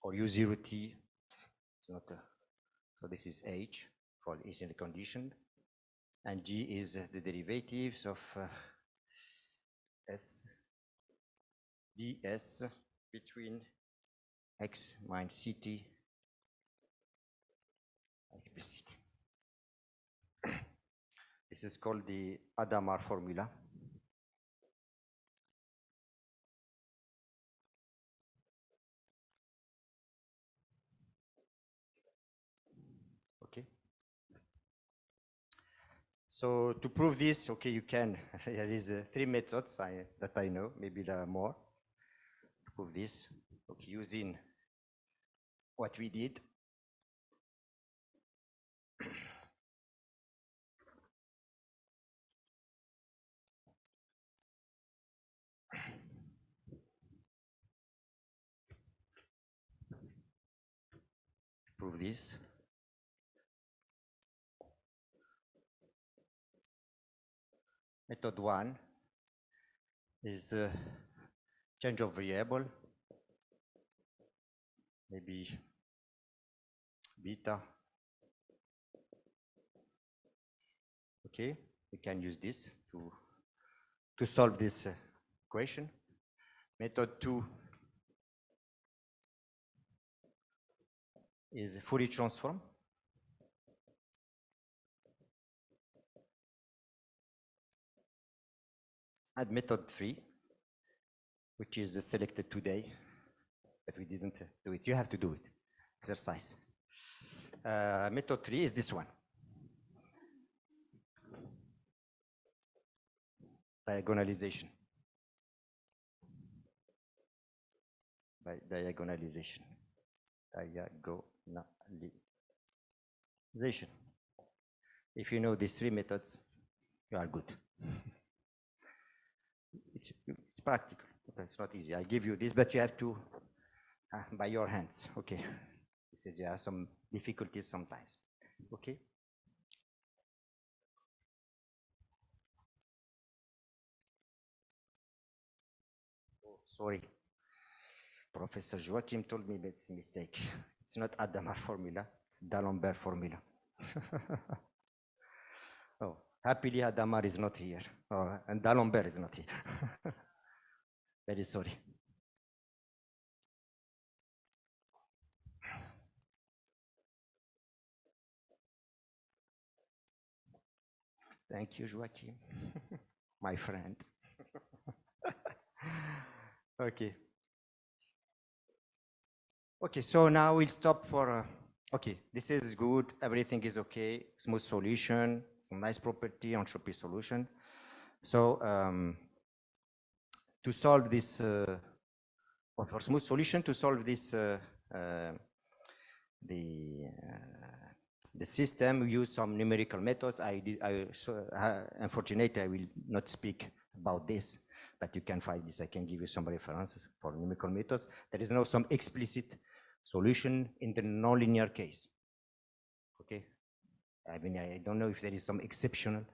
or u0t. It's not a, so this is h for initial condition, and g is the derivatives of s ds between x minus ct hyperbolicity. This is called the Hadamard formula. Okay. So to prove this, okay, you can. There is 3 methods that I know. Maybe there are more to prove this. Okay, using what we did. Prove this. Method 1 is change of variable, maybe beta. Okay, we can use this to solve this equation. Method 2 is Fourier transform. And method 3, which is selected today, but we didn't do it. You have to do it. Exercise. Method 3 is this one. Diagonalization. By diagonalization. Diagonalization. If you know these 3 methods, you are good. It's practical. Okay, it's not easy. I give you this, but you have to by your hands. Okay, this is there are some difficulties sometimes. Okay. Oh, sorry. Professor Joachim told me that it's a mistake. It's not Hadamard formula, it's D'Alembert formula. Oh, happily Hadamard is not here, and D'Alembert is not here. Very sorry. Thank you, Joachim, my friend. Okay. Okay, so now we'll stop for, okay, this is good, everything is okay, smooth solution, some nice property, entropy solution. So to solve this, for smooth solution, to solve this, the system, we use some numerical methods. Unfortunately, I will not speak about this, but you can find this. I can give you some references for numerical methods. There is no some explicit solution in the nonlinear case. Okay, I mean, I don't know if there is some exceptional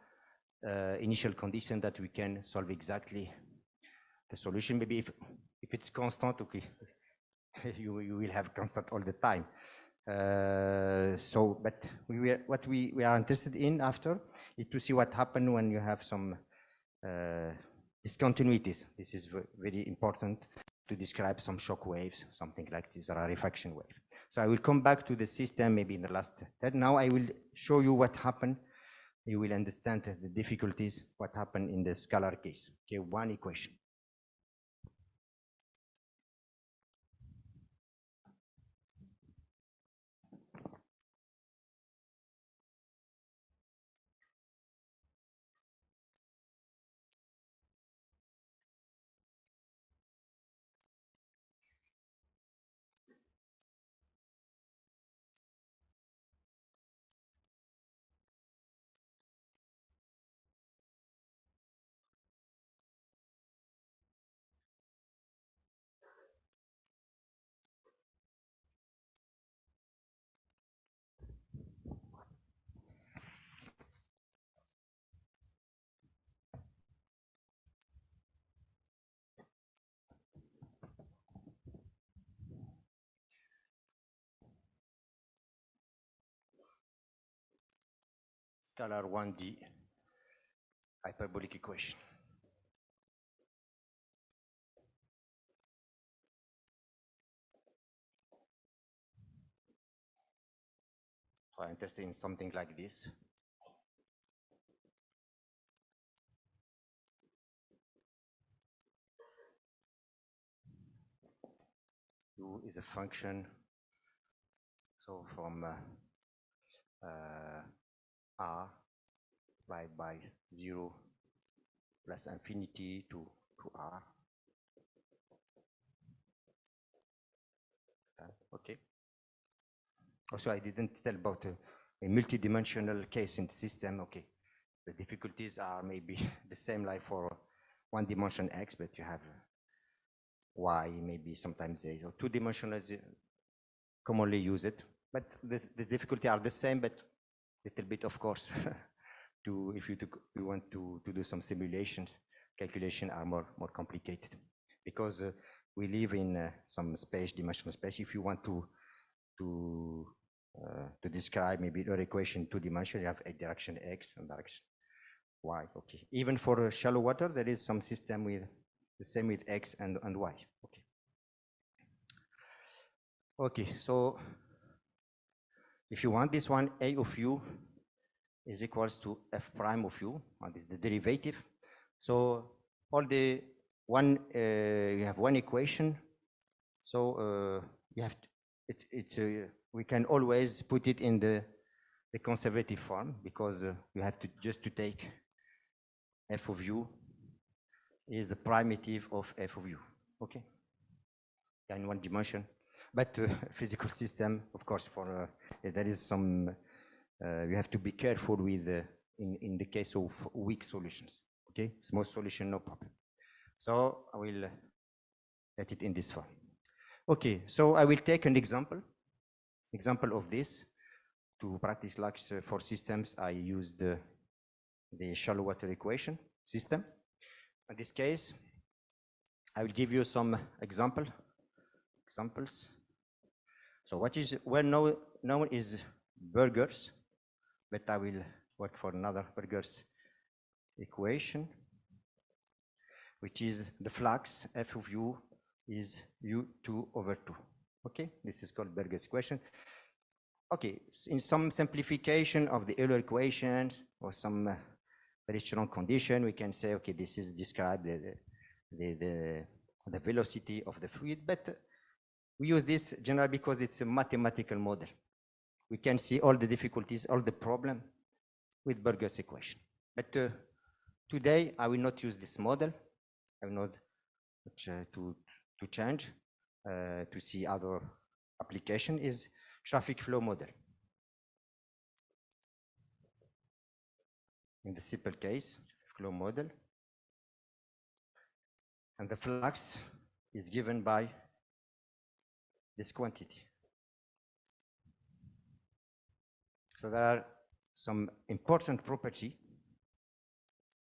initial condition that we can solve exactly the solution. Maybe if it's constant, okay, you will have constant all the time. But what we are interested in after is to see what happens when you have some discontinuities. This is very important to describe some shock waves, something like this, or a rarefaction wave. So I will come back to the system maybe in the last step. Now I will show you what happened. You will understand the difficulties, what happened in the scalar case. Okay, one equation. Scalar 1D hyperbolic equation. So I'm interested in something like this. U is a function, so from R divided by 0 plus infinity to R. Okay. Also, I didn't tell about a multidimensional case in the system. Okay. The difficulties are maybe the same like for one dimension X, but you have Y, maybe sometimes Z. So two-dimensional commonly use it, but the difficulty are the same, but a little bit, of course, if you want to do some simulations, calculation are more complicated because we live in some space, dimensional space. If you want to describe maybe your equation two-dimensional, you have a direction X and direction Y. Okay. Even for shallow water, there is some system with the same with X and Y. Okay. Okay. So if you want this one, A of U is equals to F prime of U, and this is the derivative. So all the one you have one equation. So you have we can always put it in the conservative form because you have to just to take F of U is the primitive of F of U. Okay, in one dimension. But physical system, of course, for there is some you have to be careful with in the case of weak solutions. Okay, small solution, no problem. So I will let it in this form. Okay, so I will take an example of this. To practice like for systems, I used the shallow water equation system. In this case, I will give you some examples. So what is well known is burgers, but I will work for another burgers equation, which is the flux f of u is u2 over 2. Okay, this is called burgers equation. Okay, in some simplification of the Euler equations or some very strong condition, we can say, okay, this is describe the velocity of the fluid, but we use this generally because it's a mathematical model. We can see all the difficulties, all the problem with Burgers equation. But today I will not use this model. I will not to change to see other application is traffic flow model. In the simple case, flow model, and the flux is given by this quantity. So there are some important property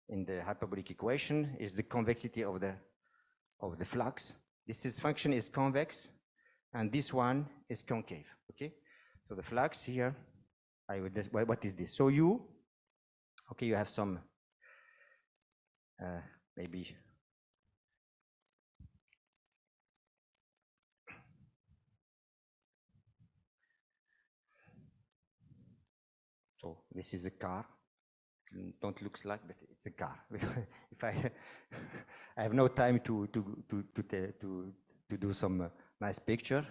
in the hyperbolic equation is the convexity of the flux. This function is convex, and this one is concave. Okay, so the flux here, I would. What is this? So you, okay, you have some maybe. So this is a car. Don't look like, but it's a car. If I have no time to do some nice picture.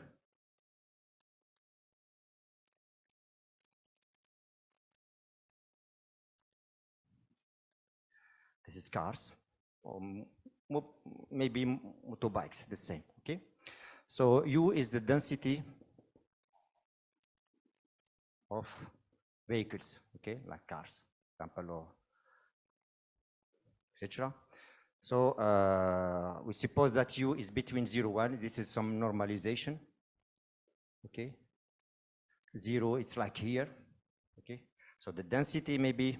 This is cars, or maybe motorbikes, the same. Okay, so U is the density of vehicles. Okay, like cars, example, or etc. So we suppose that U is between 0 and 1. This is some normalization. Okay, 0, it's like here. Okay, so the density may be,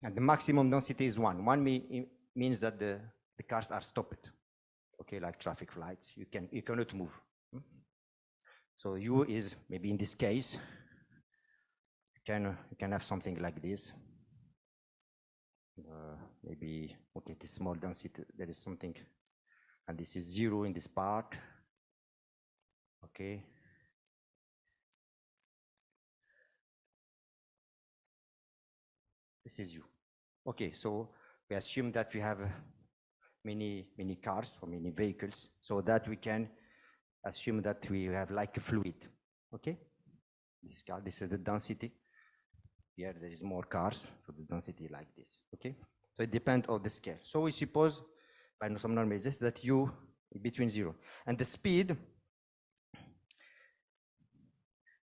and the maximum density is 1. 1 means that the cars are stopped. Okay, like traffic lights, you cannot move. So U is maybe in this case, you can have something like this. Maybe, okay, this small density, there is something, and this is 0 in this part. Okay. This is U. Okay, so we assume that we have many cars or many vehicles, so that we can assume that we have like a fluid. Okay, this car, this is the density. Here there is more cars, so the density like this. Okay, so it depends on the scale. So we suppose by some normalization that U is between 0 and the speed.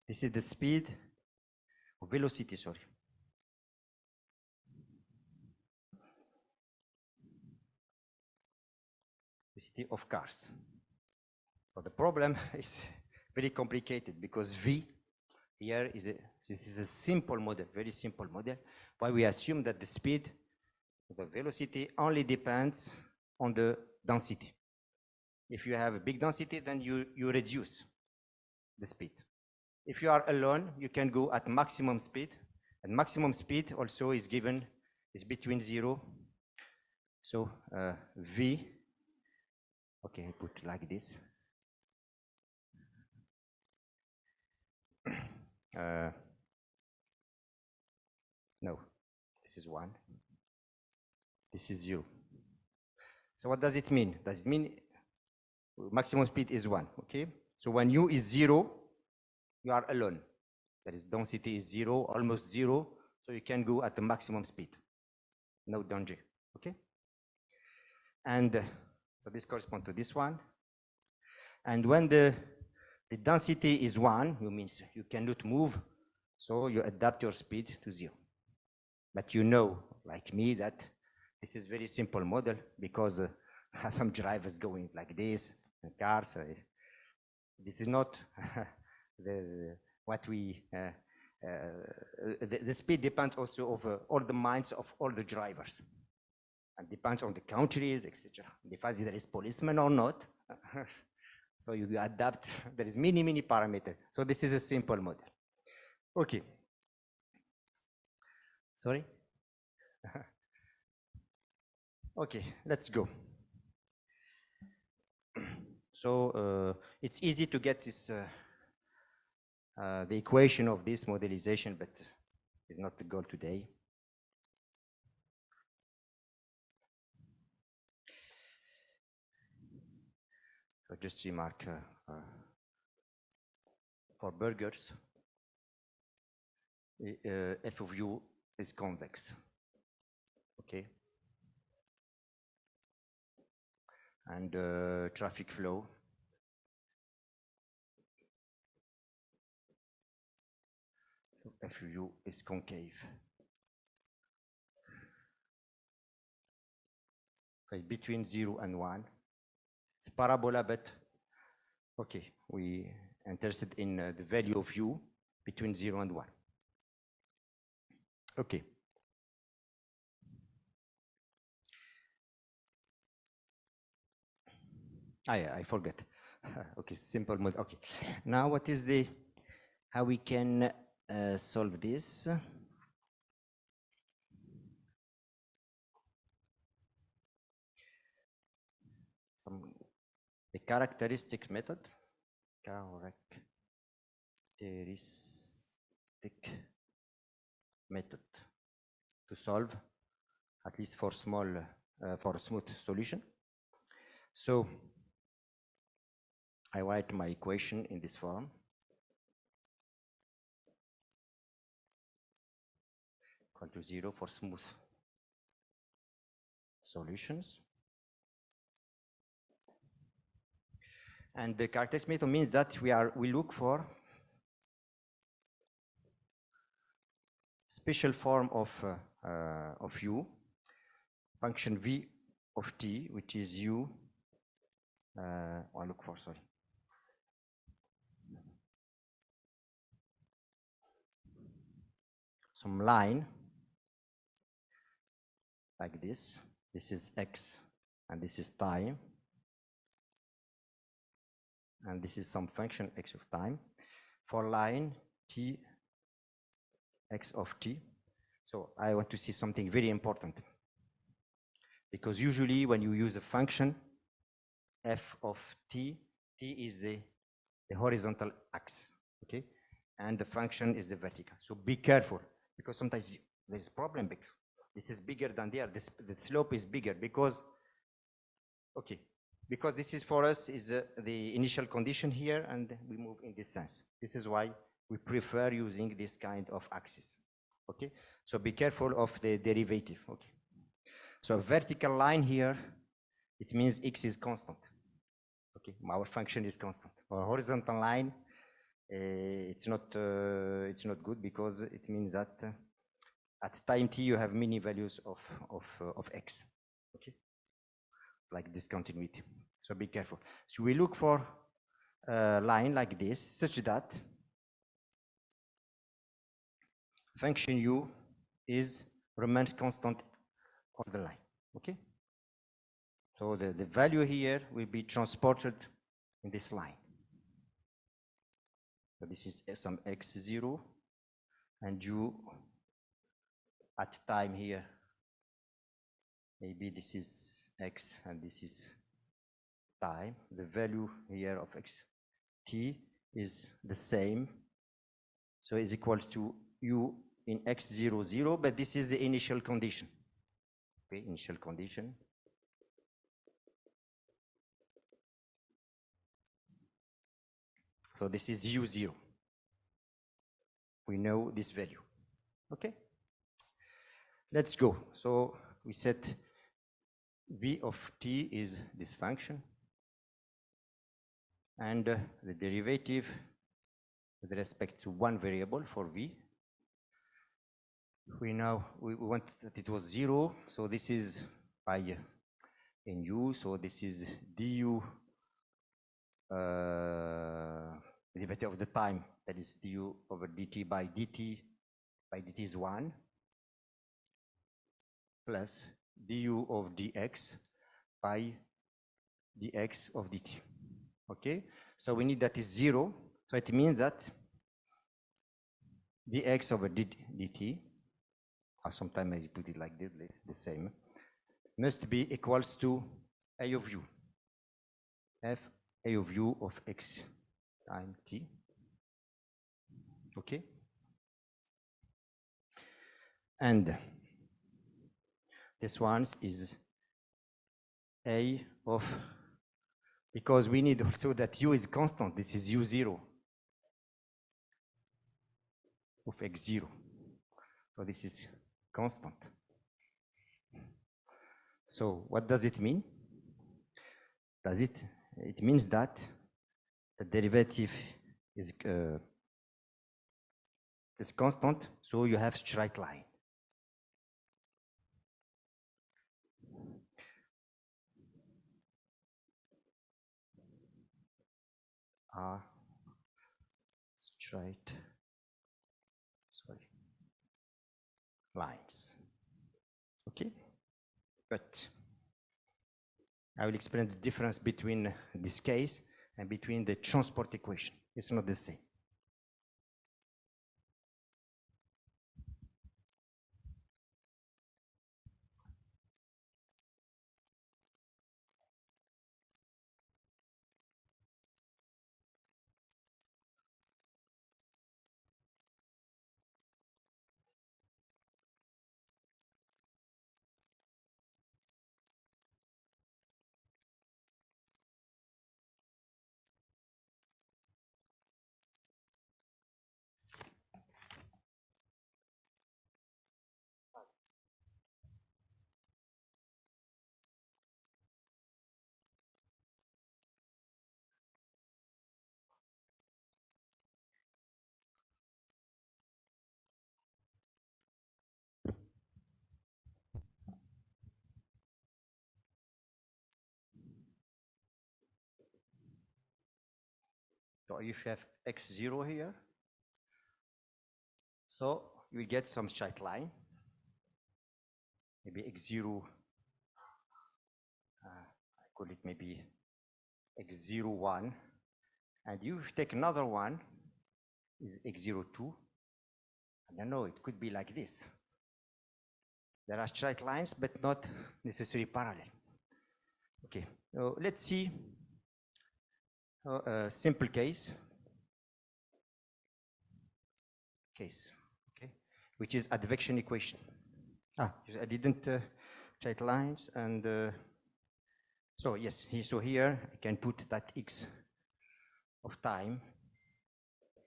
This is the speed or velocity. Sorry. Of cars. So the problem is very complicated because V here is this is a simple model, very simple model, but we assume that the speed, the velocity only depends on the density. If you have a big density, then you reduce the speed. If you are alone, you can go at maximum speed, and maximum speed also is given, is between 0. So V, okay, I put like this. No, this is 1. This is 0. So what does it mean? Does it mean maximum speed is 1? Okay. So when U is 0, you are alone. That is, density is 0, almost 0. So you can go at the maximum speed. No danger. Okay. And so this corresponds to this one. And when the density is 1, it means you cannot move, so you adapt your speed to 0. But you know, like me, that This is very simple model because some drivers going like this, cars. This is not what we. The speed depends also over all the minds of all the drivers, and depends on the countries, etc. Depends if there is policeman or not. So you adapt. There is many parameters. So this is a simple model. Okay. Sorry. Okay, let's go. So it's easy to get this the equation of this modelization, but it's not the goal today. So just remark for burgers, f of u is convex. Okay. And traffic flow f of u is concave. Okay, between 0 and 1. It's parabola, but okay, we interested in the value of u between 0 and 1. Okay. I forget. Okay, simple mode. Okay. Now what is the, how we can solve this? The characteristic method. Characteristic method to solve, at least for small, for a smooth solution. So I write my equation in this form. Equal to 0 for smooth solutions. And the characteristic method means that we look for special form of u, function v of t, which is u. I look for, sorry. Some line like this. This is x, and this is time. And this is some function x of time. For line t, x of t. So I want to see something very important. Because usually when you use a function, f of t, t is the horizontal axis, okay? And the function is the vertical. So be careful, because sometimes there's a problem. This is bigger than there. The slope is bigger because, okay, because this is for us is the initial condition here, and we move in this sense. This is why we prefer using this kind of axis, okay? So be careful of the derivative, okay? So a vertical line here, it means x is constant, okay? Our function is constant. A horizontal line, it's not good because it means that at time t you have many values of x, okay? Like discontinuity. So be careful. So we look for a line like this, such that function u remains constant on the line, okay? So the value here will be transported in this line. So this is some x0, and u at time here, maybe this is x and this is time. The value here of x t is the same, so is equal to u in x0, 0, but this is the initial condition. Okay, initial condition. So this is u0. We know this value. Okay, let's go. So we set v of t is this function, and the derivative with respect to one variable for v we want that it was 0, so this is by nu, so this is du derivative of the time, that is du over dt by dt is 1, plus du of dx by dx of dt. Okay, so we need that is 0, so it means that dx over dt, or sometimes I put it like this, the same, must be equals to a of u, f a of u of x times t. Okay, and this one is a of, because we need also that u is constant, this is u0 of x0, so this is constant. So what does it mean? It means that the derivative is constant, so you have straight line. Are straight lines. Okay, but I will explain the difference between this case and between the transport equation. It's not the same. So if you have x0 here, so you will get some straight line, maybe x0, I call it maybe x01, and you take another one, is x02, I don't know, it could be like this. There are straight lines, but not necessarily parallel. Okay, so let's see a simple case, okay, which is advection equation. I didn't straight lines, and so yes, so here I can put that x of time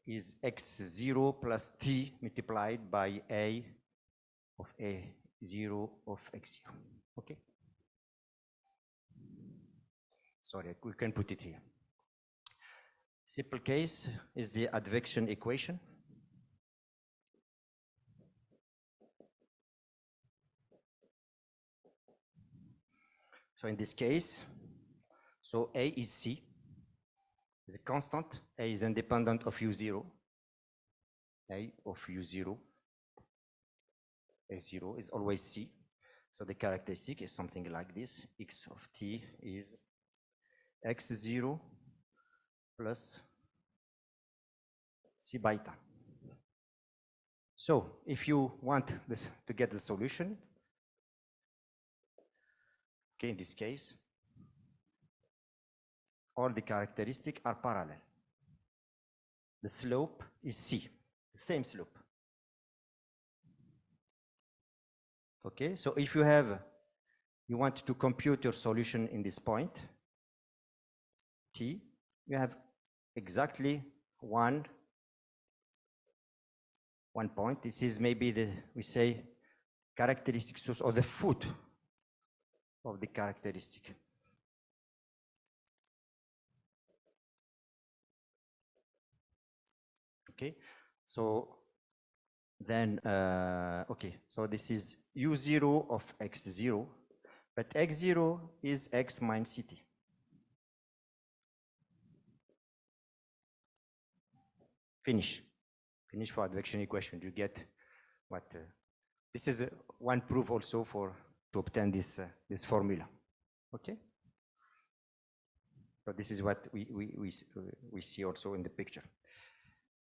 is x0 plus t multiplied by a of a0 of x0. Okay. Sorry, we can put it here. Simple case is the advection equation. So in this case, so a is c, is a constant, a is independent of u0, a of u0, a0 is always c. So the characteristic is something like this, x of t is x0 plus c beta. So if you want this to get the solution, okay, in this case, all the characteristics are parallel. The slope is c, the same slope. Okay, so if you want to compute your solution in this point, t, you have exactly one point. This is maybe we say characteristic source or the foot of the characteristic. Okay, so Then, okay, so this is u0 of x0, but x0 is x minus ct. Finish for advection equation. You get what? This is one proof also to obtain this formula. Okay. So this is what we see also in the picture.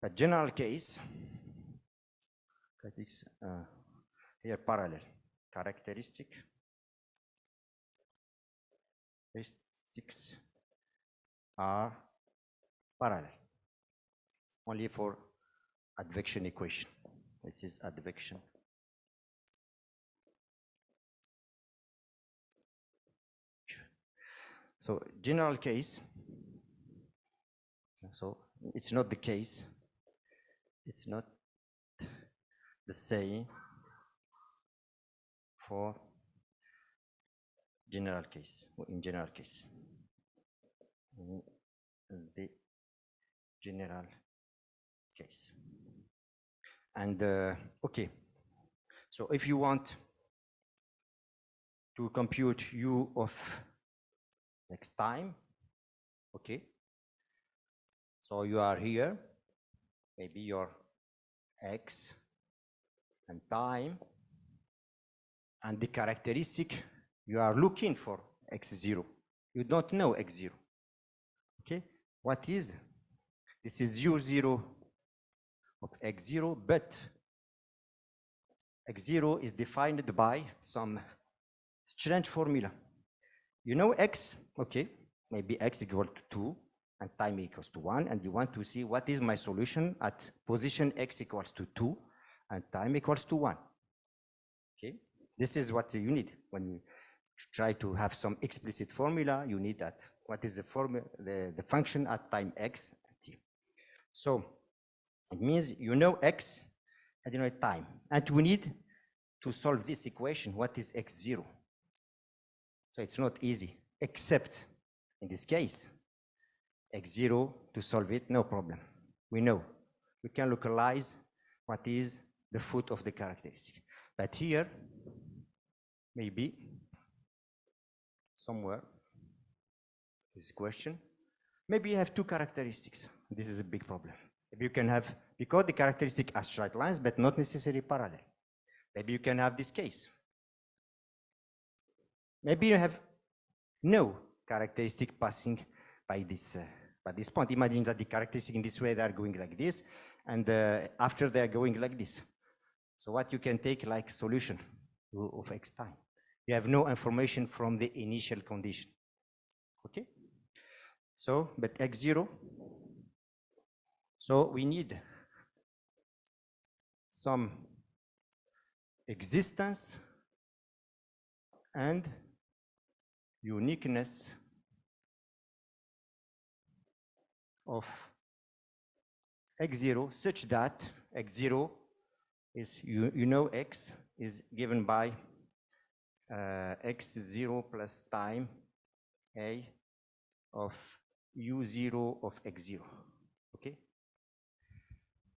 But general case, that is here parallel characteristics are parallel only for advection equation. This is advection. So general case, so it's not the case, it's not the same for general case, in general case. In the general case. And okay, so if you want to compute u of x time, okay, so you are here, maybe your x and time, and the characteristic you are looking for x0. You don't know x0. Okay, what is? This is u0 of x0, but x0 is defined by some strange formula. You know x, okay, maybe x equal to 2 and time equals to 1, and you want to see what is my solution at position x equals to 2 and time equals to 1. Okay, this is what you need when you try to have some explicit formula. You need that. What is the formula, the function at time x and t? So it means you know x and you know time, and we need to solve this equation. What is x0? So it's not easy, except in this case, x0, to solve it, no problem. We know we can localize what is the foot of the characteristic. But here, maybe somewhere, this question, maybe you have two characteristics. This is a big problem. Maybe you can have, because the characteristics are straight lines, but not necessarily parallel. Maybe you can have this case. Maybe you have no characteristic passing by this point. Imagine that the characteristic in this way, they are going like this, and after they are going like this. So what you can take like solution of x time. You have no information from the initial condition. Okay? So, but x0, so we need some existence and uniqueness of x0 such that x0 is, you know, x is given by x0 plus time a of u0 of x0. Okay?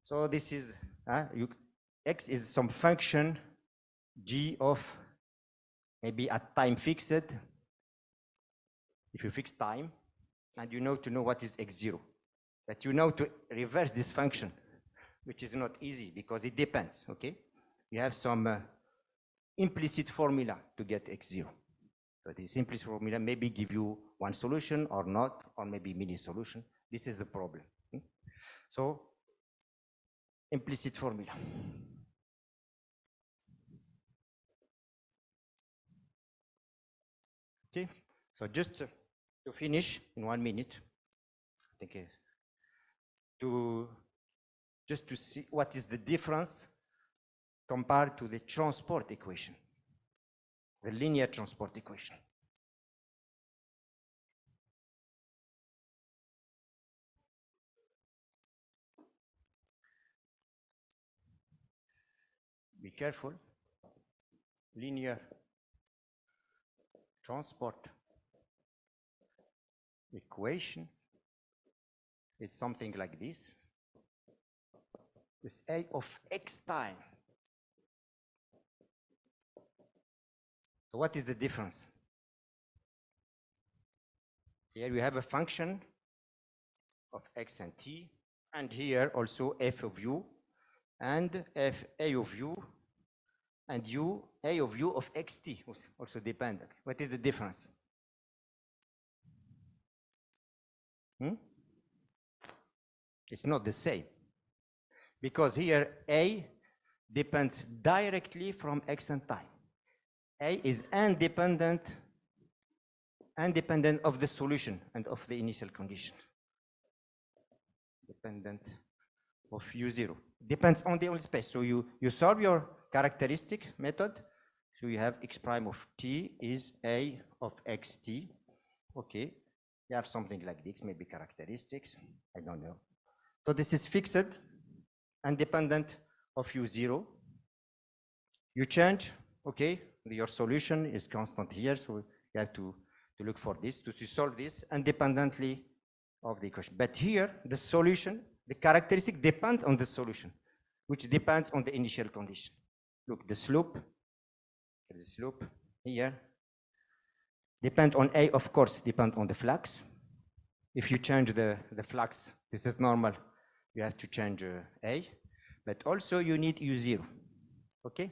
So this is, x is some function g of maybe at time fixed, if you fix time, and you know to know what is x0. But you know to reverse this function, which is not easy because it depends, okay? You have some implicit formula to get x0. So this implicit formula maybe give you one solution or not, or maybe many solution. This is the problem. So implicit formula. Okay, so just to finish in 1 minute, I think just to see what is the difference compared to the transport equation, the linear transport equation. Be careful. Linear transport equation, it's something like this. with A of x time. So what is the difference? Here we have a function of x and t, and here also f of u, and f a of u, and u a of u of xt also dependent. What is the difference? It's not the same, because here a depends directly from x and time. A is independent of the solution and of the initial condition. Dependent of u0. Depends on the only space. So you solve your characteristic method. So you have x prime of t is a of xt. Okay. You have something like this, maybe characteristics. I don't know. So this is fixed, independent of u0. You change, okay, your solution is constant here, so you have to look for this, to solve this independently of the equation. But here, the solution, the characteristic depend on the solution, which depends on the initial condition. Look, the slope here, depend on A, of course, depend on the flux. If you change the flux, this is normal, you have to change A, but also you need U0, okay?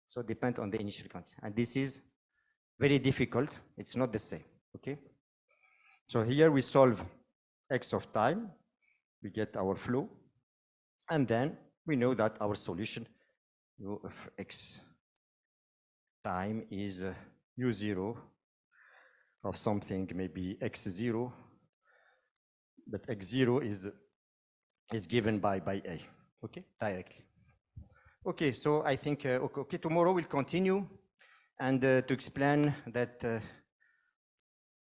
So depend on the initial condition. And this is very difficult, it's not the same, okay? So here we solve x of time, we get our flow, and then we know that our solution u of x time is u0 of something, maybe x0, but x0 is given by A, okay, directly. Okay, so I think, okay, tomorrow we'll continue and to explain that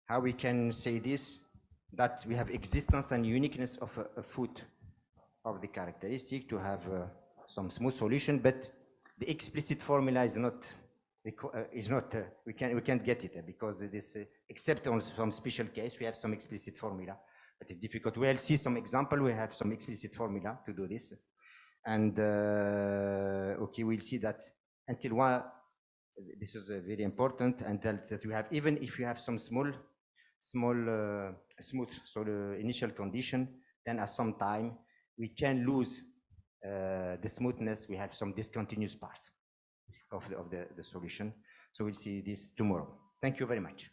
how we can say this, that we have existence and uniqueness of a foot of the characteristic to have some smooth solution, but the explicit formula is not we can't get it because it is except on some special case we have some explicit formula, but it's difficult. We'll see some example. We have some explicit formula to do this, and okay, we'll see that until one. This is very important, and that we have, even if you have some smooth, so the initial condition, then at some time we can lose the smoothness. We have some discontinuous part of the solution. So we'll see this tomorrow. Thank you very much.